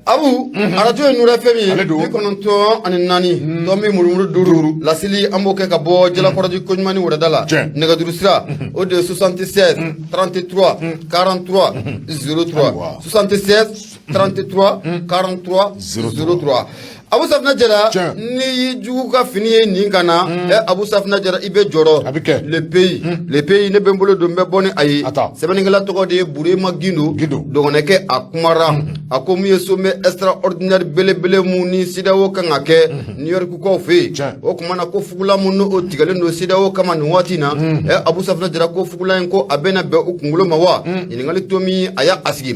Abu arajo nura femi bi kononto ani nani domi murmuru duru lasili amboke ka bo jela koroji konyumani wodala nega duru sira o de 76 33 43 03 76 33 43 03 Abu Safna Jara ni jugu ka fini ni kana Abu Safna Jara ibe joro le pays ne bembolo do mboni ayi sebeningala to de Burema Gindo dogoneke akumara akomu yesume extraordinaire bele muni sidawo kangake New York ko fe o kumana ko fugula munno o tigale no sidawo kama no watina Abu Safna Jara ko fugula en ko abena be okungulo mawa iningali tomi aya asigi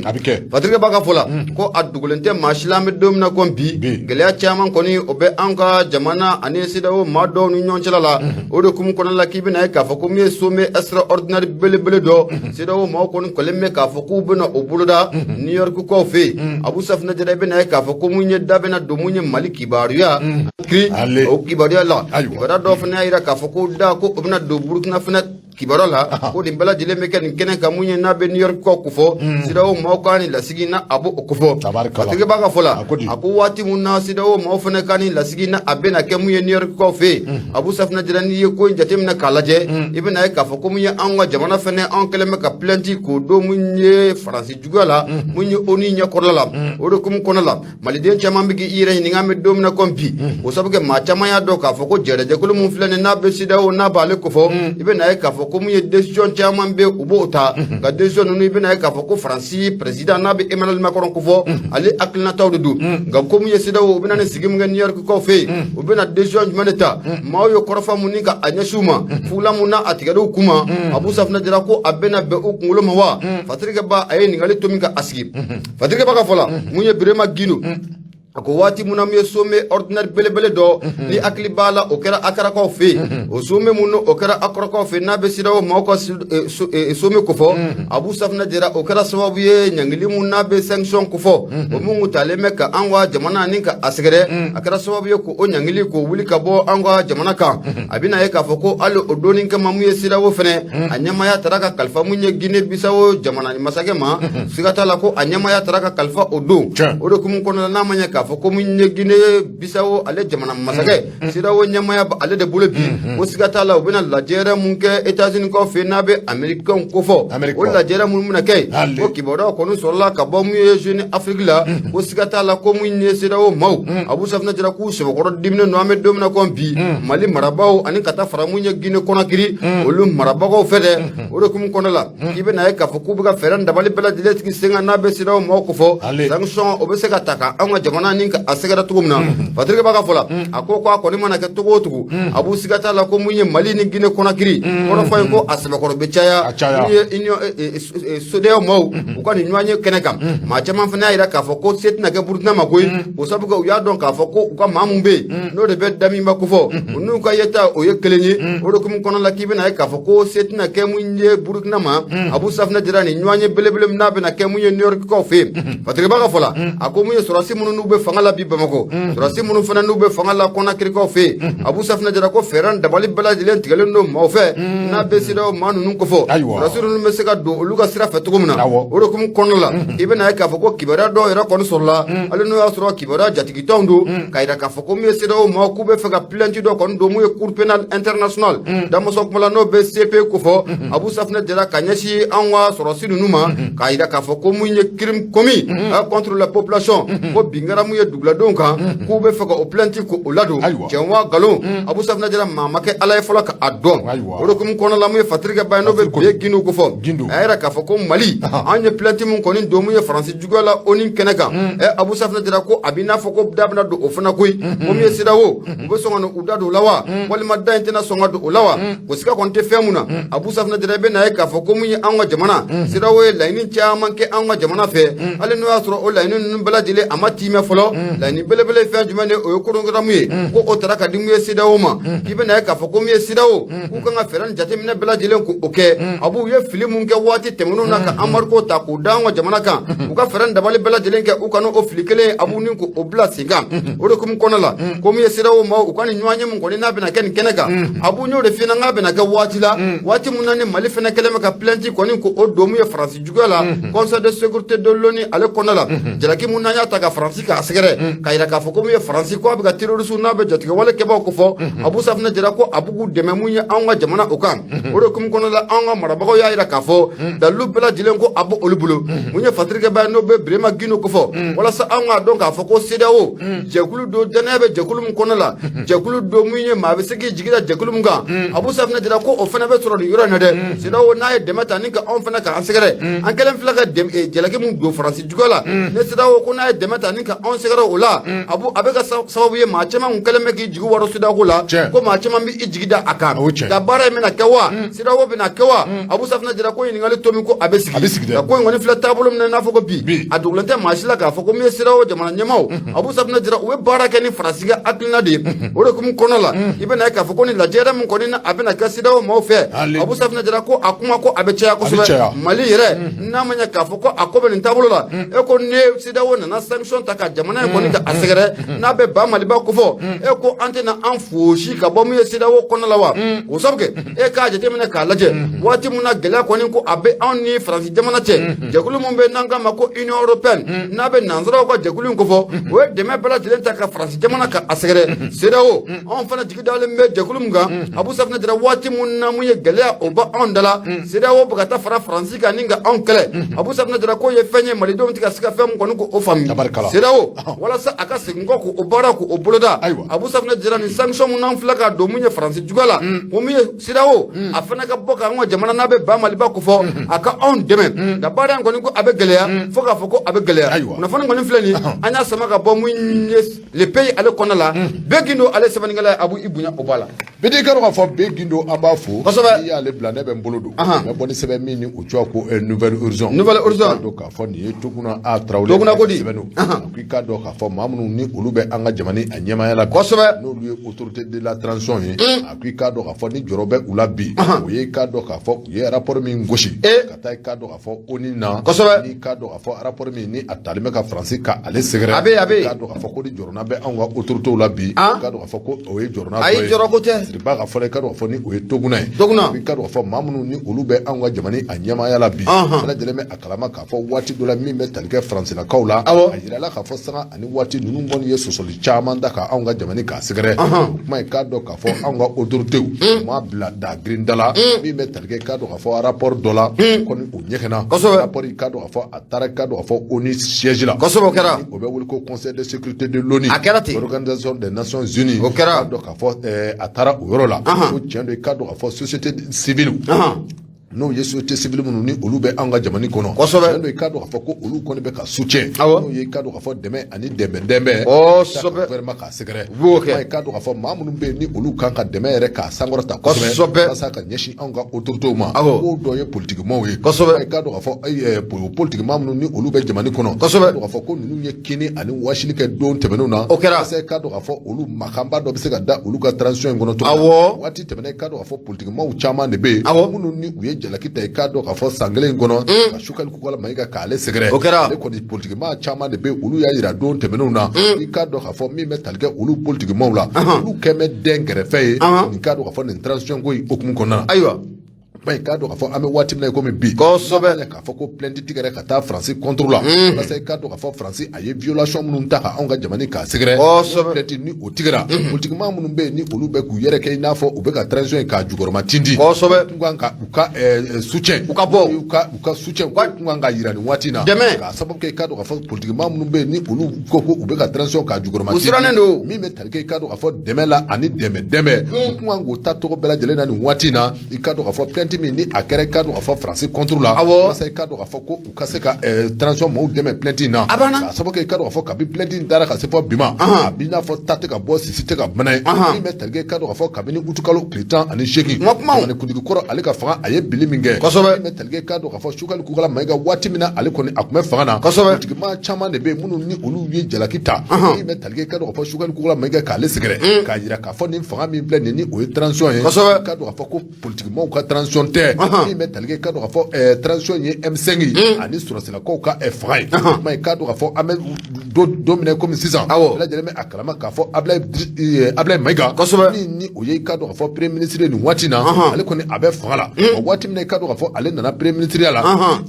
patrika baka fola ko adugulente mashilame domna kombi gele chairman koni obe anka jamana ane sidawo mado nu nyonchala o do kum kono la kibina ka fa kum yesume extraordinaire bele do sidawo ma ko kolemme ka fa ku bena obuluda New York ko fe Abu Safna Jara bena ka fa kum nye dabena do munye maliki baruya kri o kibaruya la bara do fna ira ka fa ku da ko obna do burkina fna kibarola ko dimbala jile meken kenen ka munye na be New York ko kufo sidawo ma ko ani la sigina abu okufo patige baka fola aku wati munna sidawo ma fna kani la sigina abena ke munye New York ko fe Abu Safna Jara ni ko jatemna kalaje ibena ka fa ko munye anwa jamana fene an keleme ka plenty ko do munye France jugala munye oni nya korla o do kum konala maliden chama mbigi ire ni ngame domna kompi o sabuke ma chama ya do ka fa ko jere de ko mun flene na be sidawo na bale ko fo ibena ka fa ko munye decision chama mbe ubota ga decision no ibena ka fa ko France president na be Emmanuel Macron ko fo ali aklina tawdu ga ko munye sidawo ibena ne sigim nga New York ko fe ibena decision maneta mawo korfa munika anyashuma fula muna atigado kuma Abu Safna Jara ko abena be okungulo mawa fatrika ba ayeni ngali tomika asigi fatrika baka fola munye Burema Gindo ako wati munam yesome ordinaire bele do ni akli bala okera akara ko fe o some muno okera akara ko fe na be sirawo mako some ko fo Abu Safna Jara okera sababu ye nyangili munna be sanction ko fo o mungu taleme ka anwa jamana ninka asgere akara sababu ye ko o nyangili ko wuli ka bo anwa jamana ka abina ye ka fo ko alo odonin ka mamu ye sirawo fene anyama ya taraka kalfa munye Gine Bisawo jamana ni masage ma sigata la ko anyama ya taraka kalfa odo odo kum kono na manya fo ko munye Gine Bisawo ale jamana masage sidawo nyamaya ale de bule bi o sigata la obina la jere munke États-Unis ko fe nabe American ko fo o la jere mun munake o kibodo ko no solla ka bo mu jeune Afrique la o sigata la ko munye sidawo maw Abu Safna Jara ku se ko dimne no ame domna ko bi Mali marabaw ani kata fara munye Gine Conakry o lu marabaw fede o do kum kono la ibe na ka fo ku buga feran dabali bela dilet ki senga nabe sidawo maw ko fo sanction o be se ka taka anga jamana ninka asegara tugumna patrika baka fola akoko akoni mana ke tugu Abu sigata la ko munye Mali ni Gine Conakry kono fay ko asbe ko be chaya inyo sodeo mo ko ni nwanye kenekam ma chama fana ira ka foko set na ke burna makoy o sabu ko ya don ka foko ko mamumbe no de be dami makufo unu ka yeta o yekelenyi o kum kono la kibe na ka foko set na ke munye burkina ma Abu Safna Jara ni nwanye belebele na be na ke munye New York ko fe patrika baka fola ako munye surasi munu be fangala bi bamako surasi munu fana nube fangala Conakry ko fe Abu Safna Jara ko feran dabali bala dilen tigale no mo fe na be sida manu nun ko fo rasulun mesega do luga sira fetukumna o do kum kono la ibe na ka foko kibara do era kono solla ale no asro kibara jatigi tondu kayda ka foko mesida mo kube fega plenty do kono do mu cour pénal international da mo sok mala no be CP ko fo Abu Safna Jara kanyashi anwa surasi numa kayda ka foko mu nye crime commis contre la population ko bingara mu ye dugla donka ko be faka o plenty ko olado chenwa galon Abu Safna Jara mamake alay fola ka adon o do kum kono la mu fatrika bayno be Gino ko fo ayra ka fako Mali anye plenty mun konin do mu ye France jugala onin keneka Abu Safna Jara ko abina fako dabna do ofana koy mo mi sidawo bo songono udado lawa wal madda intena songodo lawa ko sika konte femuna Abu Safna Jara be na ka fako mu ye anwa jamana sidawo lainin chaman ke anwa jamana fe ale no asro o lainin bala dile amati me folo fɔlɔ laɲini belebele fɛn jumɛn de o ye koronkaramu ye ko o taara ka di mun ye CEDEAO ma k'i bɛna ye k'a fɔ ko min ye CEDEAO k'u kan ka fɛɛrɛ ni jateminɛ bɛɛ lajɛlen k'o kɛ a b'u ye fili mun kɛ waati tɛmɛnenw na ka embargo ta k'o da an ka jamana kan u ka fɛɛrɛ ni dabali bɛɛ lajɛlen kɛ u kana o fili kelen a b'u ni k'o bila sen kan o de hukumu kɔnɔ la ko min ye CEDEAO ma u ka nin ɲɔgɔn ye mun kɔni n'a bɛna kɛ nin kɛnɛ kan a b'u y'o de f'i ɲɛna n k'a bɛna kɛ waati la waati mun na ni Mali fɛnɛ kɛlen bɛ ka plainte kɔni k'o don mun ye Faransi juguya la Conseil de sécurité de l'ONU ale kɔnɔ la jalaki mun n'an y'a ta ka Faransi k'a sɛgɛrɛ k'a yira k'a fɔ ko min ye Faransi ko a bɛ ka terroriste n'a bɛ jatigɛ wale kɛbaaw ko fɔ Abu Safinɛ Jara ko a b'u k'u dɛmɛ mun ye anw ka jamana o kan o de hukumu kɔnɔ la anw ka marabagaw y'a yira k'a fɔ dalilu bɛɛ lajɛlen ko a b'o olu bolo mun ye fatirikɛba ye n'o bɛ Birema Gino ko fɔ walasa anw k'a dɔn k'a fɔ ko CEDEAO jɛkulu don danaya bɛ jɛkulu mun kɔnɔ la jɛkulu don mun ye maa bɛ se k'i jigi da jɛkulu mun kan Abu Safinɛ Jara ko o fana bɛ sɔrɔ nin yɔrɔ in na dɛ CEDEAO n'a ye dɛmɛ ta ni ka anw fana k'an sɛgɛrɛ an kɛlen filɛ ka jalaki mun don Faransi juguya la ne CEDEAO ko n'a ye dɛmɛ ta ni ka anw sɛgɛrɛ o la a bɛ ka sababu ye maa caman kun kɛlen bɛ k'i jigi waro CEDEAO la ko maa caman bɛ i jigi da a kan ka baara in bɛna kɛ wa CEDEAO bɛna kɛ wa Abu Safinɛ Jara ko ɲininkali to min ko a bɛ sigi nka ko in kɔni filɛ taabolo min na i n'a fɔ ko bi a dogolen tɛ maa si la k'a fɔ ko min ye CEDEAO jamana ɲɛmaaw Abu Safinɛ Jara u bɛ baara kɛ ni Faransi ka hakilina de ye o de hukumu kɔnɔ la i bɛna ye k'a fɔ ko nin lajɛyɛrɛ min kɔni na a bɛna kɛ CEDEAO maaw fɛ Abu Safinɛ Jara ko a kuma ko a bɛ caya kosɛbɛ Mali yɛrɛ n'a ma ɲɛ k'a fɔ ko a ko bɛ nin taabolo la e ko ni CEDEAO nana sanction ta ka jamana in kɔni ka a sɛgɛrɛ n'a bɛ ba Maliba ko fɔ e ko an tɛna an fosi ka bɔ mun ye CEDEAO kɔnɔ la wa o sabu kɛ e k'a jateminɛ k'a lajɛ waati mun na gɛlɛya kɔni ko a bɛ anw ni Faransi jamana cɛ jɛkulu mun bɛ n'an k'a ma ko Union européenne n'a bɛ nansaraw ka jɛkulu in ko fɔ o ye dɛmɛ bɛɛ lajɛlen ta ka Faransi jamana ka a sɛgɛrɛ CEDEAO anw fana jigi dalen bɛ jɛkulu mun kan Abu Safinɛ Jara waati mun na mun ye gɛlɛya o ba anw da la CEDEAO bɛ ka taa fara Faransi kan ni ka anw kɛlɛ Abu Safinɛ Jara ko ye fɛn ye malidenw tɛ ka se ka fɛn mun kɔni ko o faamu CEDEAO walasa a ka segin kɔ k'o baara k'o boloda Abu Safinɛ Jara nin sanction mun n'an filɛ k'a don mun ye Faransi juguya la o mun ye CEDEAO a fana ka bɔ k'an ka jamana n'a bɛ ba Maliba ko fɔ a ka anw dɛmɛ nka baara in kɔni ko a bɛ gɛlɛya fo k'a fɔ ko a bɛ gɛlɛya kunnafoni kɔni filɛ nin an y'a sama ka bɔ mun ye le pays ale kɔnɔ la bɛɛ gindo ale sɛbɛnnikɛla ye Abu i bonya o b'a la bidi kɛra k'a fɔ bɛɛ gindo an b'a fo n'i y'ale bila ne bɛ n bolo don n bɛ bɔ ni sɛbɛn min ni o cogoya ko nouvelle urgence don k'a fɔ nin ye Toguna A Traoré sɛbɛn don k'i k'a dɔn k'a fɔ maa minnu ni olu bɛ an ka jamana a ɲɛmaaya la n'olu ye autorité de la transition ye a k'i k'a dɔn k'a fɔ ni jɔrɔ bɛ u la bi o ye k'a dɔn k'a fɔ u ye rapport min gosi ka taa k'a dɔn k'a fɔ ONU na ni k'a dɔn k'a fɔ rapport min ni a talen bɛ ka Faransi ka ale sɛgɛrɛ k'a dɔn k'a fɔ ko ni jɔrɔna bɛ anw ka autorités la bi k'a dɔn k'a fɔ ko o ye jɔrɔna dɔ ye siriba ka fɔ k'a dɔn k'a fɔ ni o ye Toguna ye k'a dɔn k'a fɔ maa minnu ni olu bɛ anw ka jamana a ɲɛmaaya la bi bɛɛ lajɛlen bɛ a kalama k'a fɔ waati dɔ la min bɛ tali kɛ Faransilakaw la a yirala k'a fɔ sanga ani waati ninnu kɔni ye sɔsɔli caman da ka anw ka jamana k'a sɛgɛrɛ o kuma ye k'a dɔn k'a fɔ anw ka autorités u m'a bila da girinda la min bɛ tali kɛ k'a dɔn k'a fɔ rapport dɔ la kɔni o ɲɛgɛnna rapport k'a dɔn k'a fɔ a taara k'a dɔn k'a fɔ ONU siège la o bɛ wele ko Conseil de sécurité de l'ONU Organisation des Nations Unies k'a dɔn k'a fɔ a taara o yɔrɔ la ko tiɲɛ don k'a dɔn k'a fɔ société civile n'o ye société civile minnu ni olu bɛ an ka jamana kɔnɔ n'o ye k'a dɔn k'a fɔ ko olu kɔni bɛ ka soutien n'o ye k'a dɔn k'a fɔ dɛmɛ ani dɛmɛ gouvernement k'a sɛgɛrɛ k'a dɔn k'a fɔ maa minnu bɛ yen ni olu kan ka dɛmɛ yɛrɛ k'a sankɔrɔta kosɛbɛ walasa ka ɲɛsin anw ka autorités ma k'o dɔ ye politikimaaw ye k'a dɔn k'a fɔ politikima minnu ni olu bɛ jamana kɔnɔ k'a dɔn k'a fɔ ko ninnu ye kini ani wasili kɛ don tɛmɛnenw na k'a dɔn k'a fɔ olu makanba dɔ bɛ se ka da olu ka transition in kɔnɔ waati tɛmɛnen k'a dɔn k'a fɔ politikimaaw caman de bɛ yen minnu ni u ye jalaki ta k'a dɔn k'a fɔ san kelen in kɔnɔ ka Sukali Kukala Mayiga k'ale sɛgɛrɛ ale kɔni politikima caman de bɛ olu y'a yira don tɛmɛnenw na i k'a dɔn k'a fɔ min bɛ tali kɛ olu politikimaw la olu kɛn bɛ den kɛrɛfɛ ye nin k'a dɔn k'a fɔ nin transition ko in hukumu kɔnɔna ba k'a dɔn k'a fɔ an bɛ waati min na komi bi kosɛbɛ k'a fɔ ko plainte tigɛra ka taa Faransi contre la walasa k'a dɔn k'a fɔ Faransi a ye violation minnu ta ka anw ka jamana k'a sɛgɛrɛ plainte ni o tigɛra politikima minnu bɛ yen ni olu bɛ k'u yɛrɛ kɛ i n'a fɔ u bɛ ka transition in k'a jukɔrɔma tindi kosɛbɛ kan ka u ka soutien u ka bɔ u ka soutien u kan ka yira nin waati in na k'a sababu kɛ k'a dɔn k'a fɔ politikima minnu bɛ yen ni olu ko ko u bɛ ka transition k'a jukɔrɔma tindi min bɛ tali kɛ k'a dɔn k'a fɔ dɛmɛ la ani dɛmɛ u kan k'o ta tɔgɔ bɛɛ lajɛlen na nin waati in na i k'a dɔn k'a fɔ plainte min ni a kɛra ka don ka fɔ France contre la masa ka don ka fɔ ko u ka se ka transition maaw dɛmɛ plainte na a sababu kɛ ka don ka fɔ kabi plainte in dara ka se fɔ bima a bi n'a fɔ ta tɛ ka bɔ sisi tɛ ka bana ye min bɛ talikɛ ka don ka fɔ kabini utukalo tile 18 jamana kuntigi kɔrɔ ale ka fanga a ye bili min kɛ min bɛ talikɛ ka don ka fɔ Sukali Kukala Mayiga waati min na ale kɔni a tun bɛ fanga na politigima caman de bɛ minnu ni olu ye jalaki ta min bɛ talikɛ ka don ka fɔ Sukali Kukala Mayiga k'ale sɛgɛrɛ k'a jira k'a fɔ nin fanga min filɛ nin ni o ye transition ye ka don ka fɔ ko politikimaw ka transition tɛ min bɛ talikɛ ka don ka fɔ transition ye M5 ye ani sɔrɔsilakaw ka fanga ye kuma ye ka don ka fɔ an bɛ don minɛ komi sisan bɛɛ lajɛlen bɛ a kalama k'a fɔ Ablaye Mayiga min ni o ye ka don ka fɔ premier ministre nin waati na ale kɔni a bɛ fanga la o waati min na ka don ka fɔ ale nana premier ministre la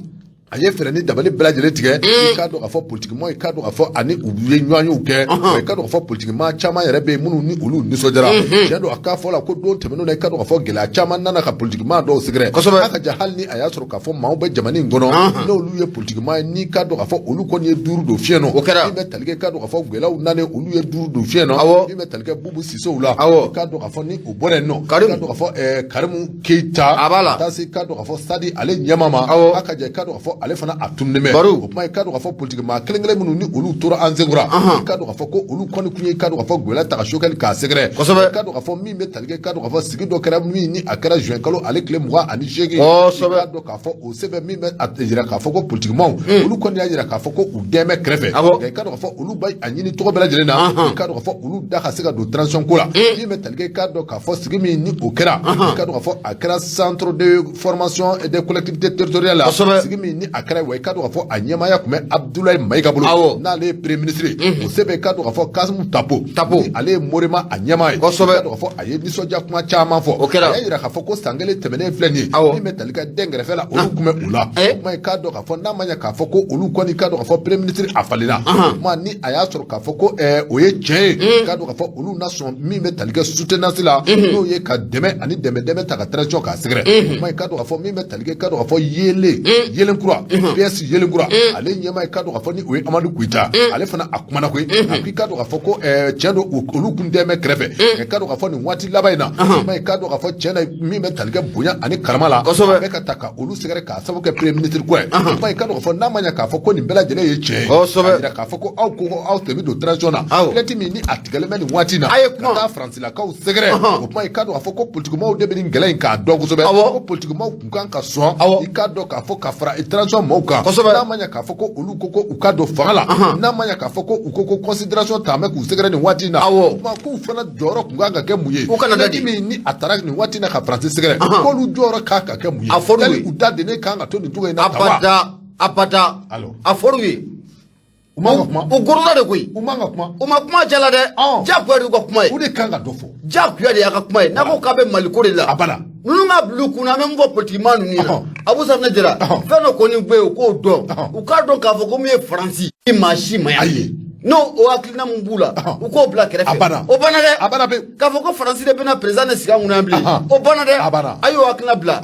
a ye fɛɛrɛ ni dabali bɛɛ lajɛlen tigɛ i k'a dɔn k'a fɔ politikima i k'a dɔn k'a fɔ ani u ye ɲɔgɔnyew kɛ i k'a dɔn k'a fɔ politikima caman yɛrɛ bɛ yen minnu ni olu nisɔndiyara tiɲɛ don a k'a fɔ la ko don tɛmɛnenw na i k'a dɔn k'a fɔ gɛlɛya caman nana ka politikima dɔw sɛgɛrɛ a ka jan hali ni a y'a sɔrɔ k'a fɔ maaw bɛ jamana in kɔnɔ n'olu ye politikima ye n'i k'a dɔn k'a fɔ olu kɔni ye duuru don fiɲɛ nɔ o kɛra min bɛ talikɛ k'a dɔn k'a fɔ gɛlɛyaw nalen olu ye duuru don fiɲɛ nɔ min bɛ talikɛ Bubu Sisow la i k'a dɔn k'a fɔ ni o bɔra yen nɔ k'a dɔn k'a fɔ Karimu Keita a b'a la taa se k'a dɔn k'a fɔ Sadi ale ɲɛma ma a ka jan i k'a dɔn k'a fɔ ale fana a tununen baro o kuma i ka don k'a fɔ politikima kelen-kelen minnu ni olu tora an senkura i ka don k'a fɔ ko olu kɔni kun ye i ka don k'a fɔ gɛlɛya ta ka Sukali k'a sɛgɛrɛ i ka don k'a fɔ min bɛ talikɛ i ka don k'a fɔ sigi dɔ kɛra min ni a kɛra juin kalo ale tile 28 i ka don k'a fɔ o sɛbɛn min bɛ a jira k'a fɔ ko politikimaw olu kɔni y'a jira k'a fɔ ko u dɛmɛ kɛrɛfɛ nka i ka don k'a fɔ olu bɛ a ɲini tɔgɔ bɛɛ lajɛlen na i ka don k'a fɔ olu da ka se ka don transition ko la min bɛ talikɛ i ka don k'a fɔ sigi min ni o kɛra i ka don k'a fɔ a kɛra centre de formation et de collectivité territoriale la sigi min ni a kɛra wa i ka don k'a fɔ a ɲɛmaaya tun bɛ Abdoulaye Mayiga bolo n'ale ye premier ministre o sɛbɛn i ka don k'a fɔ Kasimu Tapo ale ye Morema a ɲɛmaa ye i ka don k'a fɔ a ye nisɔndiya kuma caman fɔ a y'a jira k'a fɔ ko san kelen tɛmɛnen filɛ nin ye min bɛ talikɛ den kɛrɛfɛ la olu tun bɛ o la o kuma i k'a dɔn k'a fɔ n'a ma ɲɛ k'a fɔ ko olu kɔni i ka dɔn k'a fɔ premier ministre a falenna o kuma ni a y'a sɔrɔ k'a fɔ ko o ye tiɲɛ ye i ka dɔn k'a fɔ olu na sɔn min bɛ talikɛ soutenance la n'o ye ka dɛmɛ ani dɛmɛ ta ka transition k'a sɛgɛrɛ o kuma i ka dɔn k'a fɔ min bɛ talikɛ i ka dɔn k'a fɔ Yelenkura PS Yelenkura ale ɲɛmaa i ka dɔn k'a fɔ ni o ye Amadu Kuita ale fana a kumana koyi a ko i ka dɔn k'a fɔ ko tiɲɛ don olu kun dɛmɛ kɛrɛfɛ i ka dɔn k'a fɔ nin waati laban in na i ka dɔn k'a fɔ tiɲɛ na min bɛ talikɛ bonya ani karama la a bɛ ka ta ka olu sɛgɛrɛ k'a sababu kɛ premier ministre ko ye i ka dɔn k'a fɔ n'a ma ɲɛ k'a fɔ ko nin bɛɛ lajɛlen ye tiɲɛ ye a jira k'a fɔ ko aw tɛmɛ don transition na plainte min ni a tigɛlen bɛ nin waati in na ka taa Faransilakaw sɛgɛrɛ o kuma i ka dɔn k'a fɔ ko politikimaw de bɛ nin gɛlɛya in k'a dɔn kosɛbɛ ko politikimaw kun kan ka sɔn i ka dɔn k'a fɔ ka fara transition maaw kan n'a ma ɲɛ k'a fɔ ko olu ko u ka don fanga la n'a ma ɲɛ k'a fɔ ko u ko considération ta mɛ k'u sɛgɛrɛ nin waati in na o kuma k'u fana jɔyɔrɔ kun kan ka kɛ mun ye u kana da min ni a taara nin waati in na ka Faransi sɛgɛrɛ k'olu jɔyɔrɔ kan ka kɛ mun ye a fɔra u da de ne kan ka to nin cogo in na abada a fɔra u ye u man ka kuma o gorola de koyi u man ka kuma o ma kuma jala dɛ jagoya de y'u ka kuma ye o de kan ka dɔ fɔ jagoya de y'a ka kuma ye n'a ko k'a bɛ Maliko de la a bala ninnu ka bila u kunna an bɛ mun fɔ politikima ninnu ɲɛna Abu Safinɛ Jara fɛn dɔ kɔni bɛ yen u k'o dɔn u k'a dɔn k'a fɔ ko min ye Faransi ni maa si ma ye n'o o hakilina mun b'u la u k'o bila kɛrɛfɛ o banna dɛ k'a fɔ ko Faransi de bɛna président de sigi an kunna bilen o banna dɛ a y'o hakilina bila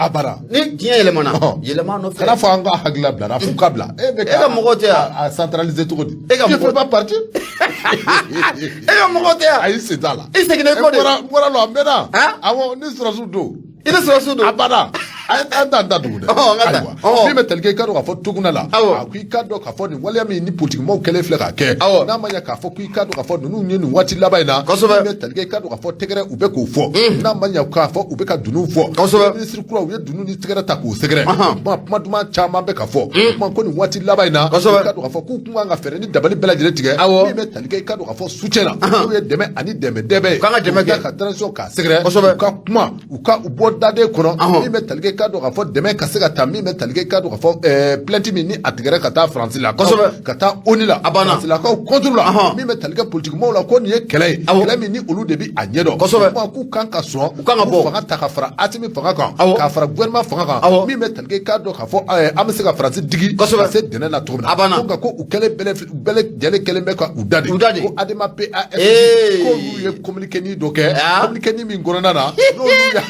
ni diɲɛ yɛlɛmana yɛlɛma nɔfɛ kana fɔ an ka hakilina bila a f'u ka bila e ka mɔgɔ tɛ yan a centraliser cogo di e ka mɔgɔ pas parti e ka mɔgɔ tɛ yan ayi sen t'a la i seginnen kɔ de bɔra lɔ a mɛnna awɔ ni sɔrɔsiw don i ni sɔrɔsiw don a banna an t'an da dugu dɛ ayiwa min bɛ talikɛ i ka dɔn k'a fɔ tuguna la a ko i ka dɔn k'a fɔ nin waleya min ni politikimaw kɛlen filɛ k'a kɛ n'a ma ɲɛ k'a fɔ ko i ka dɔn k'a fɔ ninnu ye nin waati laban in na min bɛ talikɛ i ka dɔn k'a fɔ tɛgɛrɛ u bɛ k'o fɔ n'a ma ɲɛ k'a fɔ u bɛ ka dunun fɔ minisiri kura u ye dunun ni tɛgɛrɛ ta k'o sɛgɛrɛ kuma duman caman bɛ ka fɔ kuma ko nin waati laban in na i ka dɔn k'a fɔ k'u kun kan ka fɛɛrɛ ni dabali bɛɛ lajɛlen tigɛ min bɛ talikɛ i ka dɔn k'a fɔ soutien na n'o ye dɛmɛ ani dɛmɛ ye ka transition k'a sɛgɛrɛ u ka kuma u bɔ daden kɔnɔ min bɛ talikɛ i ka dɔn k'a fɔ dɛmɛ ka se ka taa min bɛ talikɛ i ka dɔn k'a fɔ plainte min ni a tigɛra ka taa Faransi la ka taa ONU la Faransilakaw contre la min bɛ talikɛ politikimaw la ko nin ye kɛlɛ ye kɛlɛ min ni olu de bɛ a ɲɛdɔn kuma k'u kan ka sɔn u kan ka bɔ fanga ta ka fara Asimi fanga kan k'a fara gouvernement fanga kan min bɛ talikɛ i ka dɔn k'a fɔ an bɛ se ka Faransi digi ka se dɛnɛ la cogo min na ko u kɛlen bɛɛ lajɛlen kɛlen bɛ ka u da de ko ADEMA PAS k'olu ye communiqué dɔ kɛ communiqué min kɔnɔna na n'olu y'a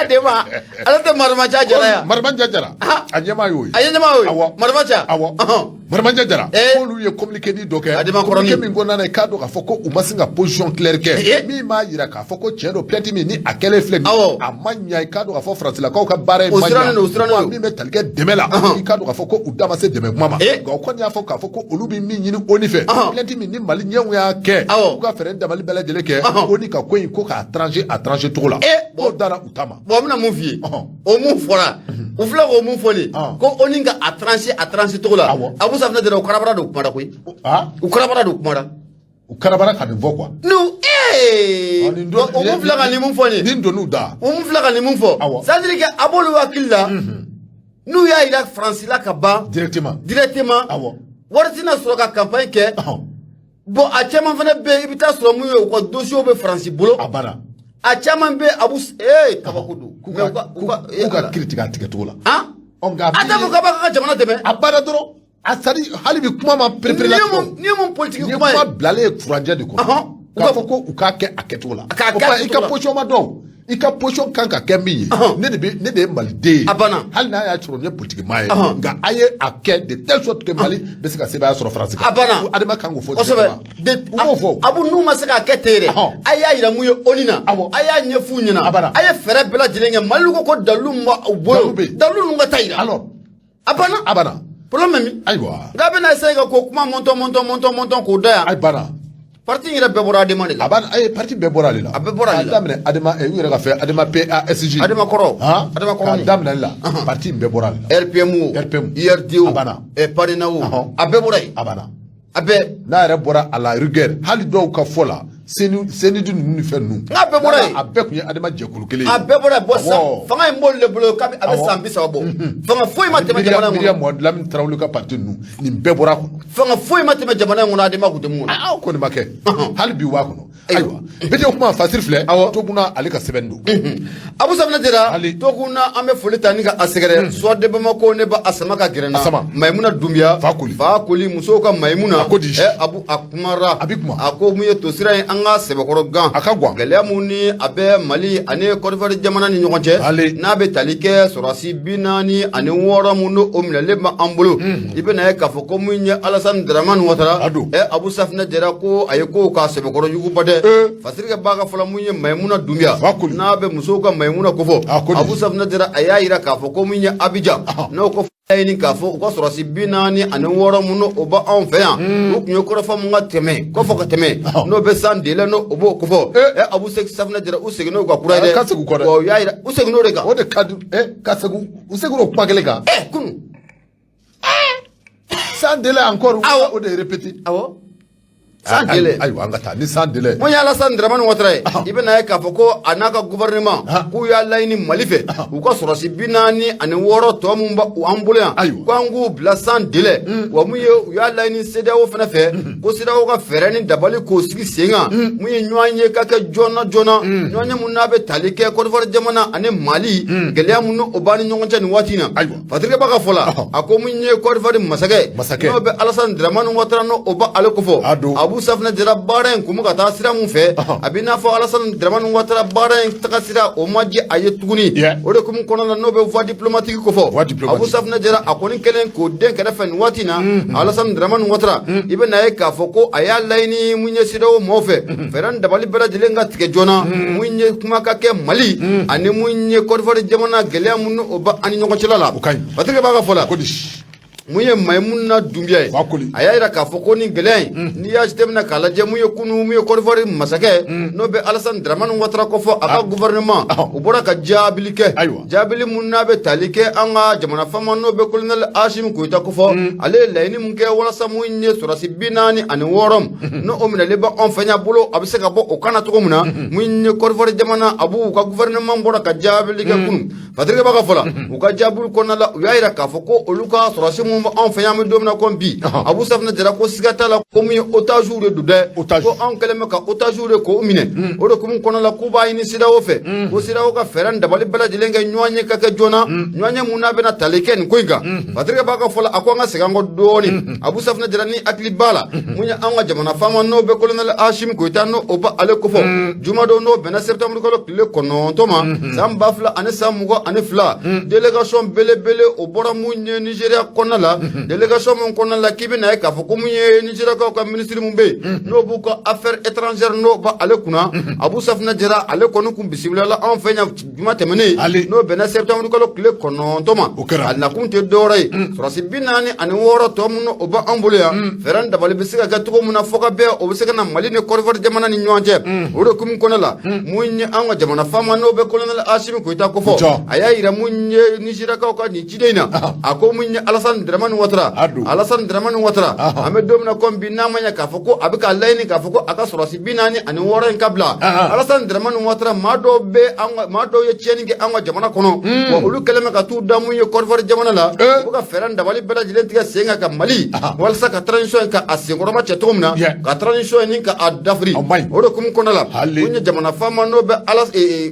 ADEMA ale tɛ Marama Jara ya Marama Jara a ɲɛmaa y'o ye a ye ɲɛmaa y'o ye Marama Jara awɔ Maramanja Jara ko lu ye communiqué di doke communiqué min gonna na ka do ka foko u masinga position claire ke mi ma yira ka foko chero plati mi ni akele flek amanya ka do ka fo France la ko ka bare manya mi me talike demela ka do ka foko u dama se deme mama go ko nya foko ka foko olu bi mi nyini oni fe plati mi ni mali nyewu ya ke u ka fere dabali bele jele ke oni ka ko ka étranger to la bo dara utama bo mina mun fi o mun fora u fla ko mun foli ko oni ka étranger to la abu safna de ukarabara do kumara koy ukarabara do kumara ukarabara ka de vo quoi no o mun fla ka ni mun foli din do nu da o mun fla ka ni mun fo ça veut dire que abolu wakilla nous ya ila France la ka ba directement wartina soro ka campagne ke bon a chaman fana be ibita soro mu yo ko dossier be France bolo abara a chaman be abu kabakudu kuka critique tiketola ata ko kabaka jamana deme abara doro asari halibi kuma ma prepare ni mon politique kuma blale kuranja de ko ka foko uka ke aketola ika position ma do ika position kanka kembi ne de malde hal na ya chiro ne politique mai nga aye ake de telle sorte que Mali be se ka se ba sur France abana adama kango fo abu nu ma se ka ketere aya ira mu yo onina aya nyefu nyina aya fere bela jilenga Mali ko dalu ma bo dalu nga tayira alors abana problème mi aywa ngabe na se ka ko kuma monton ko da abana parti ngira bebora demande la abana ay parti bebora la bebora la damne adama e wira ka fe adama PASG adama koro damne la parti bebora la RPM IRDO abana e parinawo abebora abana abe na reboura à la rigueur hali do ka fola seni du nu fe nu abebora abe ku adama jekulu kele abebora bossa fanga mbol le bolo kabi abe sambi sabo fanga foi matema jamana ngona mo lam trawlu ka parti nu ni bebora ko fanga foi matema jamana ngona adama ku demu ko ni make hali bi wa ko aywa bete kuma fasir fle to kuna ali ka sebendo abu sabna dira to kuna ame folita ni ka asegere so de bama ko ne ba asama ka girena maimuna dumbiya fakuli muso ka maimuna abu akumara ako muye to sira anga sebekoro gan akagwa gele muni abe Mali ane Côte d'Ivoire jamana ni nyokonche na be talike sorasi binani ane wora muno omlele ma ambulo ibe na ka foko munye Alassane Dramane Ouattara abu safna dira ko ayeko ka sebekoro yugo bade fasirika baga fola munye maimuna dumbiya na be muso ka maimuna kofo abu safna dira ayayira ka foko munye Abidjan no ko ayini kafo ko sorasi binani ane wora muno oba en fait ko kunyo ko fa munga teme ko fo ka teme no be sandele no obo ko fo abu sek safna dira usegno ko kuraide ko yayira usegno rega o de kadu kasegu usegno ko pagelega kunu sandele encore o de répéter sandele ayo angata ni sandele mo ya Alassane Dramane Ouattara ibe na ka foko anaka gouvernement ku ya laini malife u ko sorasi binani ane woro to mumba u ambulia kwangu bla sandele wa mu ya laini CEDEAO fana fe ko CEDEAO ka fereni dabali ko sigi senga mu nywanye kaka jona nywanye munabe talike Côte d'Ivoire jamana ane Mali gele munu obani nyongoncha ni watina fatrika baka fola ako mu nye Côte d'Ivoire masake no be Alassane Dramane Ouattara no oba alekofo abu safna dira baren kumu ka tasira mun fe abina fo Alassane Dramane Ouattara baren takasira o maji aye tuguni o de kumu kono na no be voie diplomatique ko fo abu safna dira akoni kelen ko den kada fen watina Alassane Dramane Ouattara ibe na ka fo ko aya laini munye sido mo fe feran dabali bera dilenga tike jona munye kuma ka ke Mali ani munye Côte d'Ivoire jamana gele mun oba ani nyongo chelala patrika baga fola muye maimuna dumbiya ayayira ka foko ni gelen ni ya jitemna kala je muye kunu muye Côte d'Ivoire masake no be Alassane Dramane Ouattara ko fo aka gouvernement o bora ka jabilike jabili munna be talike anga jamana fama no be colonel Hashim Koita ko fo ale layni munke wala samu nye surasi binani ani worom no omina leba on fanya bolo abise ka bo o kana to muna munye Côte d'Ivoire jamana abu ka gouvernement bora ka jabilike kunu patrika baka fola u ka jabul konala uyayira ka foko oluka surasi en fait yam domna kombi abu safna dira ko sigata la ko mi otage de dude ko an keleme ka otage ko mine o do kum kono la kuba ini sida o fe ko sida o ka feran da bali bala dilenga nywanye ka jona nywanye muna bena taleken ko inga patrika baka fola akwanga sigango doni abu safna dira ni akli bala munya anga jamana fama no be colonel Hashim Koita no oba ale ko fo juma do no bena septembre ko le kono toma sam bafla ane samugo ane fla délégation bele o bora munye Nigeria kona la délégation mun kɔnɔna la k'i bɛ na ye k'a fɔ ko mun ye Nigérakaw ka ministre mun bɛ yen n'o b'u ka affaires étrangères n'o ba ale kunna Abu Safinɛ Jara ale kɔni kun bisimilala anw fɛ yan juma tɛmɛnen n'o bɛnna septembre kalo tile 9 ma a nakun tɛ dɔwɛrɛ ye sɔrɔsi 46 tɔ minnu o b'an bolo yan fɛɛrɛ dabali bɛ se ka kɛ cogo min na fo ka bɛn o bɛ se ka na Mali ni Côte d'Ivoire jamana ni ɲɔgɔn cɛ o de hukumu kɔnɔna la mun ye an ka jamana faama n'o bɛ colonel Asimi Goyita kofɔ a y'a yira mun ye Nigérakaw ka nin ciden in na a ko mun ye Alassane Dramane Ouattara Alassane Dramane Ouattara an bɛ don min na comme bi n'a ma ɲɛ k'a fɔ ko a bɛ ka laɲini k'a fɔ ko a ka sɔrɔsi 46 in ka bila Alassane Dramane Ouattara maa dɔw ye tiɲɛni kɛ an ka jamana kɔnɔ wa olu kɛlen bɛ ka t'u da mun ye Côte d'Ivoire jamana la u ka fɛɛrɛ dabali bɛɛ lajɛlen tigɛ sen kan ka Mali walasa ka transition in ka a senkɔrɔma cɛ cogo min na ka transition in ka a dafiri o de hukumu kɔnɔna la mun ye jamana faama n'o bɛ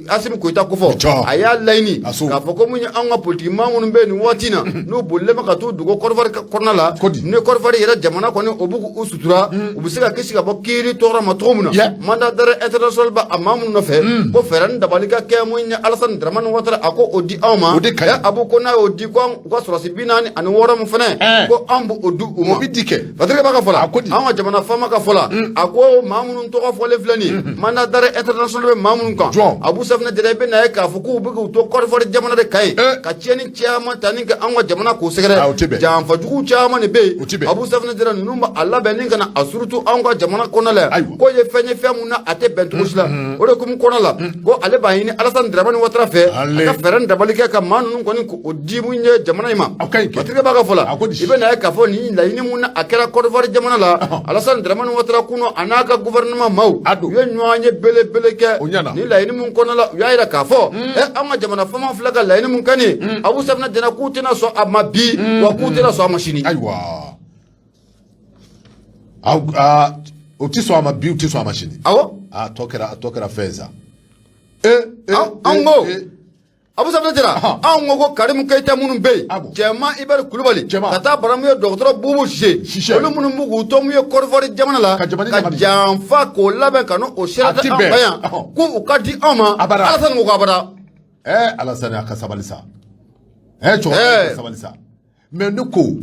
Asimi Goyita kofɔ a y'a laɲini k'a fɔ ko mun ye an ka politique maa minnu bɛ nin waati in na n'u bolilen bɛ ka t'u dogo Côte d'Ivoire kɔnɔna la ni Côte d'Ivoire yɛrɛ jamana kɔni o b'u u sutura u bɛ se ka kisi ka bɔ kiiri tɔɔrɔ ma cogo min na mandat d'arrêt international bɛ a maa minnu nɔfɛ ko fɛɛrɛ ni dabali ka kɛ mun ye Alassane Dramane Ouattara a ko o di anw ma Abu ko n'a y'o di ko u ka sɔrɔsi 46 min fɛnɛ ko an b'o di u ma Patrick b'a ka fɔ la an ka jamana faama ka fɔ la a ko maa minnu tɔgɔ fɔlen filɛ nin ye mandat d'arrêt international bɛ maa minnu kan Abu Safinɛ Jara i bɛ na ye k'a fɔ k'u bɛ k'u to Côte d'Ivoire jamana de kan ye ka tiɲɛni caman ta ni ka an ka jamana k'u sɛgɛrɛ janfajugu caman de bɛ yen Abu Safinɛ Jara ninnu bɛ a labɛn ni ka na a surutu an ka jamana kɔnɔ la ko ye fɛn mun na a tɛ bɛn cogo si la o de hukumu kɔnɔ la ko ale b'a ɲini Alassane Dramane Ouattara fɛ a ka fɛɛrɛ dabali kɛ ka maa ninnu kɔni k'o di mun ye jamana in ma Patrick b'a ka fɔ la i bɛ na ye k'a fɔ nin laɲini mun na a kɛra Côte d'Ivoire jamana la Alassane Dramane Ouattara kunun a n'a ka gouvernement maaw u ye ɲɔgɔn ye belebele kɛ ni laɲini mun kɔnɔ la u y'a yira k'a fɔ an ka jamana faama filɛ ka laɲini mun kɛ nin Abu Safinɛ Jara k'u tɛna sɔn a ma bi wa k'u tɛna sɔn a ma sini o tɛ sɔn a ma bi u tɛ sɔn a ma sini a tɔ kɛra fɛn sa an ko Abu Safinɛ Jara anw ko Karimu Keyita minnu bɛ yen Cɛma Ibɛri Kulubali ka taa bara mun ye dɔgɔtɔrɔ Bubu Sise olu minnu b'u k'u to mun ye Côte d'Ivoire jamana la ka janfa k'o labɛn ka n'o sira tɛ an fɛ yan ko u ka di anw ma Alassane ko k'abada Alassane a ka sabali sa cɛkɔrɔba ka sabali sa mais ne ko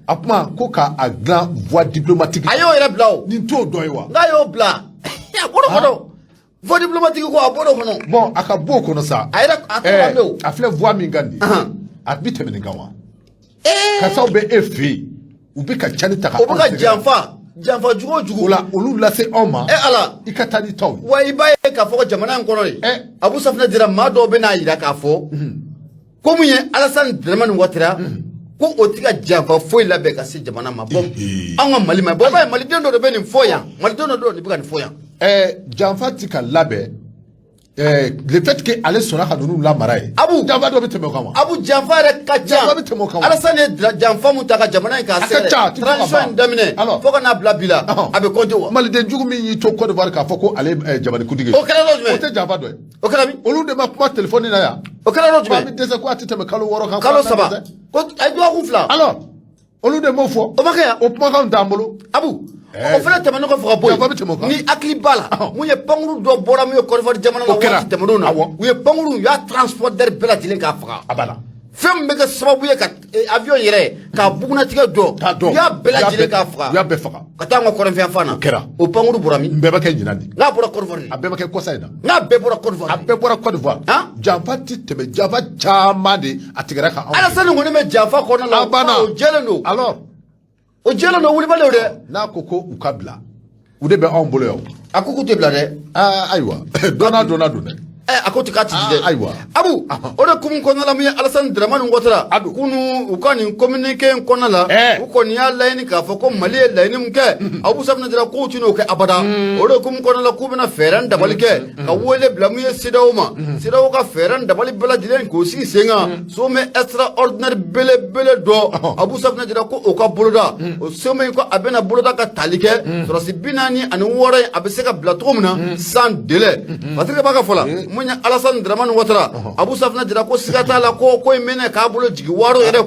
a kuma ko k'a dilan voie diplomatique a y'o yɛrɛ bila o nin t'o dɔ ye wa n'a y'o bila a bɔr'o kɔnɔ voie diplomatique ko a bɔr'o kɔnɔ bon a ka bɔ o kɔnɔ sa a filɛ voie min kan nin a bi tɛmɛ nin kan wa kasaw bɛ e fɛ yen u bɛ ka cani ta ka o bɛ ka janfa jugu o jugu o la olu lase anw ma Ala i ka taa ni taw ye wa i b'a ye k'a fɔ ko jamana in kɔnɔ ye Abu Safinɛ Jara maa dɔw bɛ n'a yira k'a fɔ ko mun ye Alassane Dramane Ouattara ko o tɛ ka janfa foyi labɛn ka se jamana ma bon an ka Mali ma bon i b'a ye maliden dɔ de bɛ nin fɔ yan maliden dɔ de bɛ ka nin fɔ yan janfa ti ka labɛn le fait que ale sɔnna ka ninnu lamara ye janfa dɔ bɛ tɛmɛ o kan wa Abu janfa yɛrɛ ka ca janfa bɛ tɛmɛ o kan wa Alassane ye janfa mun ta ka jamana in k'a sɛgɛrɛ transition in daminɛ fo ka n'a bila bi la a bɛ compter wa maliden jugu min y'i to Côte d'Ivoire k'a fɔ ko ale ye jamanikuntigi ye o kɛra yɔrɔ jumɛn o tɛ janfa dɔ ye o kɛra min olu de ma kuma telefɔni na yan o kɛra yɔrɔ jumɛn a bɛ dɛsɛ ko a tɛ tɛmɛ kalo 6 kan kalo 3 ko a ye dɔgɔkun 2 alors olu de m'o fɔ o ma kɛ yan o kumakanw t'an bolo Abu o fana tɛmɛnen kɔfɛ ka bɔ yen ni hakili b'a la mun ye pankuru dɔ bɔra mun ye Côte d'Ivoire jamana la waati tɛmɛnenw na u ye pankuru u y'a transporteur bɛɛ lajɛlen k'a faga a b'a la fɛn min bɛ kɛ sababu ye ka avion yɛrɛ k'a bugunatigɛ dɔn u y'a bɛɛ lajɛlen k'a faga u y'a bɛɛ faga ka taa an ka kɔrɔnfɛn fan na o kɛra o pankuru bɔra min n bɛɛ bɛ kɛ ɲinan de n'a bɔra Côte d'Ivoire a bɛɛ bɛ kɛ kɔsa in na n'a bɛɛ bɔra Côte d'Ivoire a bɛɛ bɔra Côte d'Ivoire janfa ti tɛmɛ janfa caman de a tigɛra ka anw Alassane kɔni bɛ janfa kɔnɔna la o jɛlen don alors o jɛlen don wulibali o dɛ n'a ko ko u ka bila u de bɛ anw bolo yan a ko k'u tɛ bila dɛ ayiwa donna don dɛ a ko tɛ k'a ti di dɛ ayiwa Abu o de hukumu kɔnɔna la mun ye Alassane Dramane Ouattara kunu u ka nin communiqué in kɔnɔna la u kɔni y'a laɲini k'a fɔ ko Mali ye laɲini min kɛ Abu Safinɛ Jara k'u tɛn'o kɛ abada o de hukumu kɔnɔna la k'u bɛna fɛɛrɛ dabali kɛ ka wele bila mun ye CEDEAO ma CEDEAO ka fɛɛrɛ dabali bɛɛ lajɛlen k'o sigi sen kan sommet extraordinaire belebele dɔ Abu Safinɛ Jara ko o ka boloda o sommet in ko a bɛna boloda ka tali kɛ sɔrɔsi 46 in a bɛ se ka bila cogo min na sans délai Patrick b'a ka fɔ la mun ye Alassane Dramane Ouattara Abu Safina jira ko sigata la ko mene ka bolo jigi waro yɛrɛ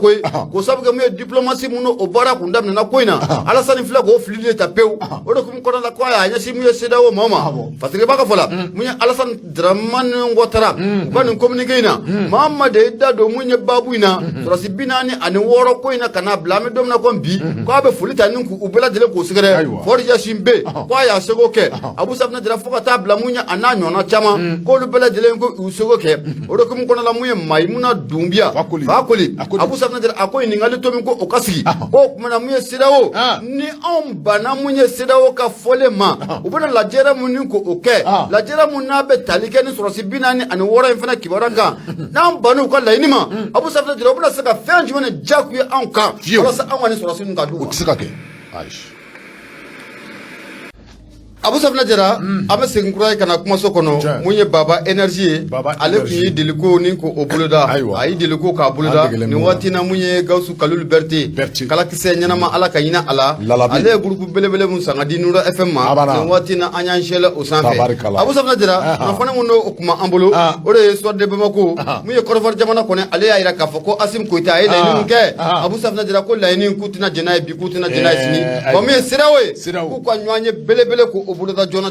ko sabu ke mun ye diplomatie mun o baara kun daminɛna ko in na Alassane filɛ k'o fili de ta pewu o de kun kɔnɔ la ko a y'a ɲɛsin mun ye CEDEAO ma parce que b'a ka fɔ la mun ye Alassane Dramane Ouattara u ka nin communiqué in na maa ma de da don mun ye baabu in na sɔrɔsi 46 ko in na ka n'a bila an bɛ don min na ko bi ko a bɛ foli ta ni k'u bɛɛ lajɛlen k'u sɛgɛrɛ Fori Yasin bɛ ko a y'a seko kɛ Abu Safina jira fo ka taa bila mun ye a n'a ɲɔgɔnna caman k'olu bɛɛ lajɛlen ko u seko kɛ o de kun kɔnɔ la mun ye Maïmouna Doumbia Fakoli Abu Safina jira a ko ɲininkali to min ko o ka sigi ko tuma na mun ye CEDEAO ni anw banna mun ye CEDEAO ka fɔlen ma u bɛna lajɛrɛ mun ni ko o kɛ lajɛrɛ mun n'a bɛ tali kɛ ni sɔrɔsi 46 in fana kibaruya kan n'an banna u ka laɲini ma Abu Safina jira u bɛna se ka fɛn jumɛn de jagoya ye anw kan walasa anw ka ni sɔrɔsi ninnu ka d'u ma. O tɛ se ka kɛ Abu Safina jira an bɛ segin kura ye ka na kumaso kɔnɔ mun ye Baba Énergie ye ale tun y'i deli ko ni ko o boloda a y'i deli ko k'a boloda nin waati na mun ye Gawusu Kalilu Berete kalakisɛ ɲɛnama Ala ka hinɛ a la ale ye groupe belebele mun san ka di Nura FM ma nin waati na an y'an sɛlɛ o sanfɛ Abu Safina jira kunnafoni mun n'o kuma an bolo o de ye Soir de Bamako mun ye Côte d'Ivoire jamana kɔnɔ ale y'a jira k'a fɔ ko Assimi Goïta a ye laɲini mun kɛ Abu Safina jira ko laɲini k'u tɛna jɛn n'a ye bi k'u tɛna jɛn n'a ye sini wa min ye CEDEAO ye k'u ka ɲɔgɔn ye belebele ko o boloda joona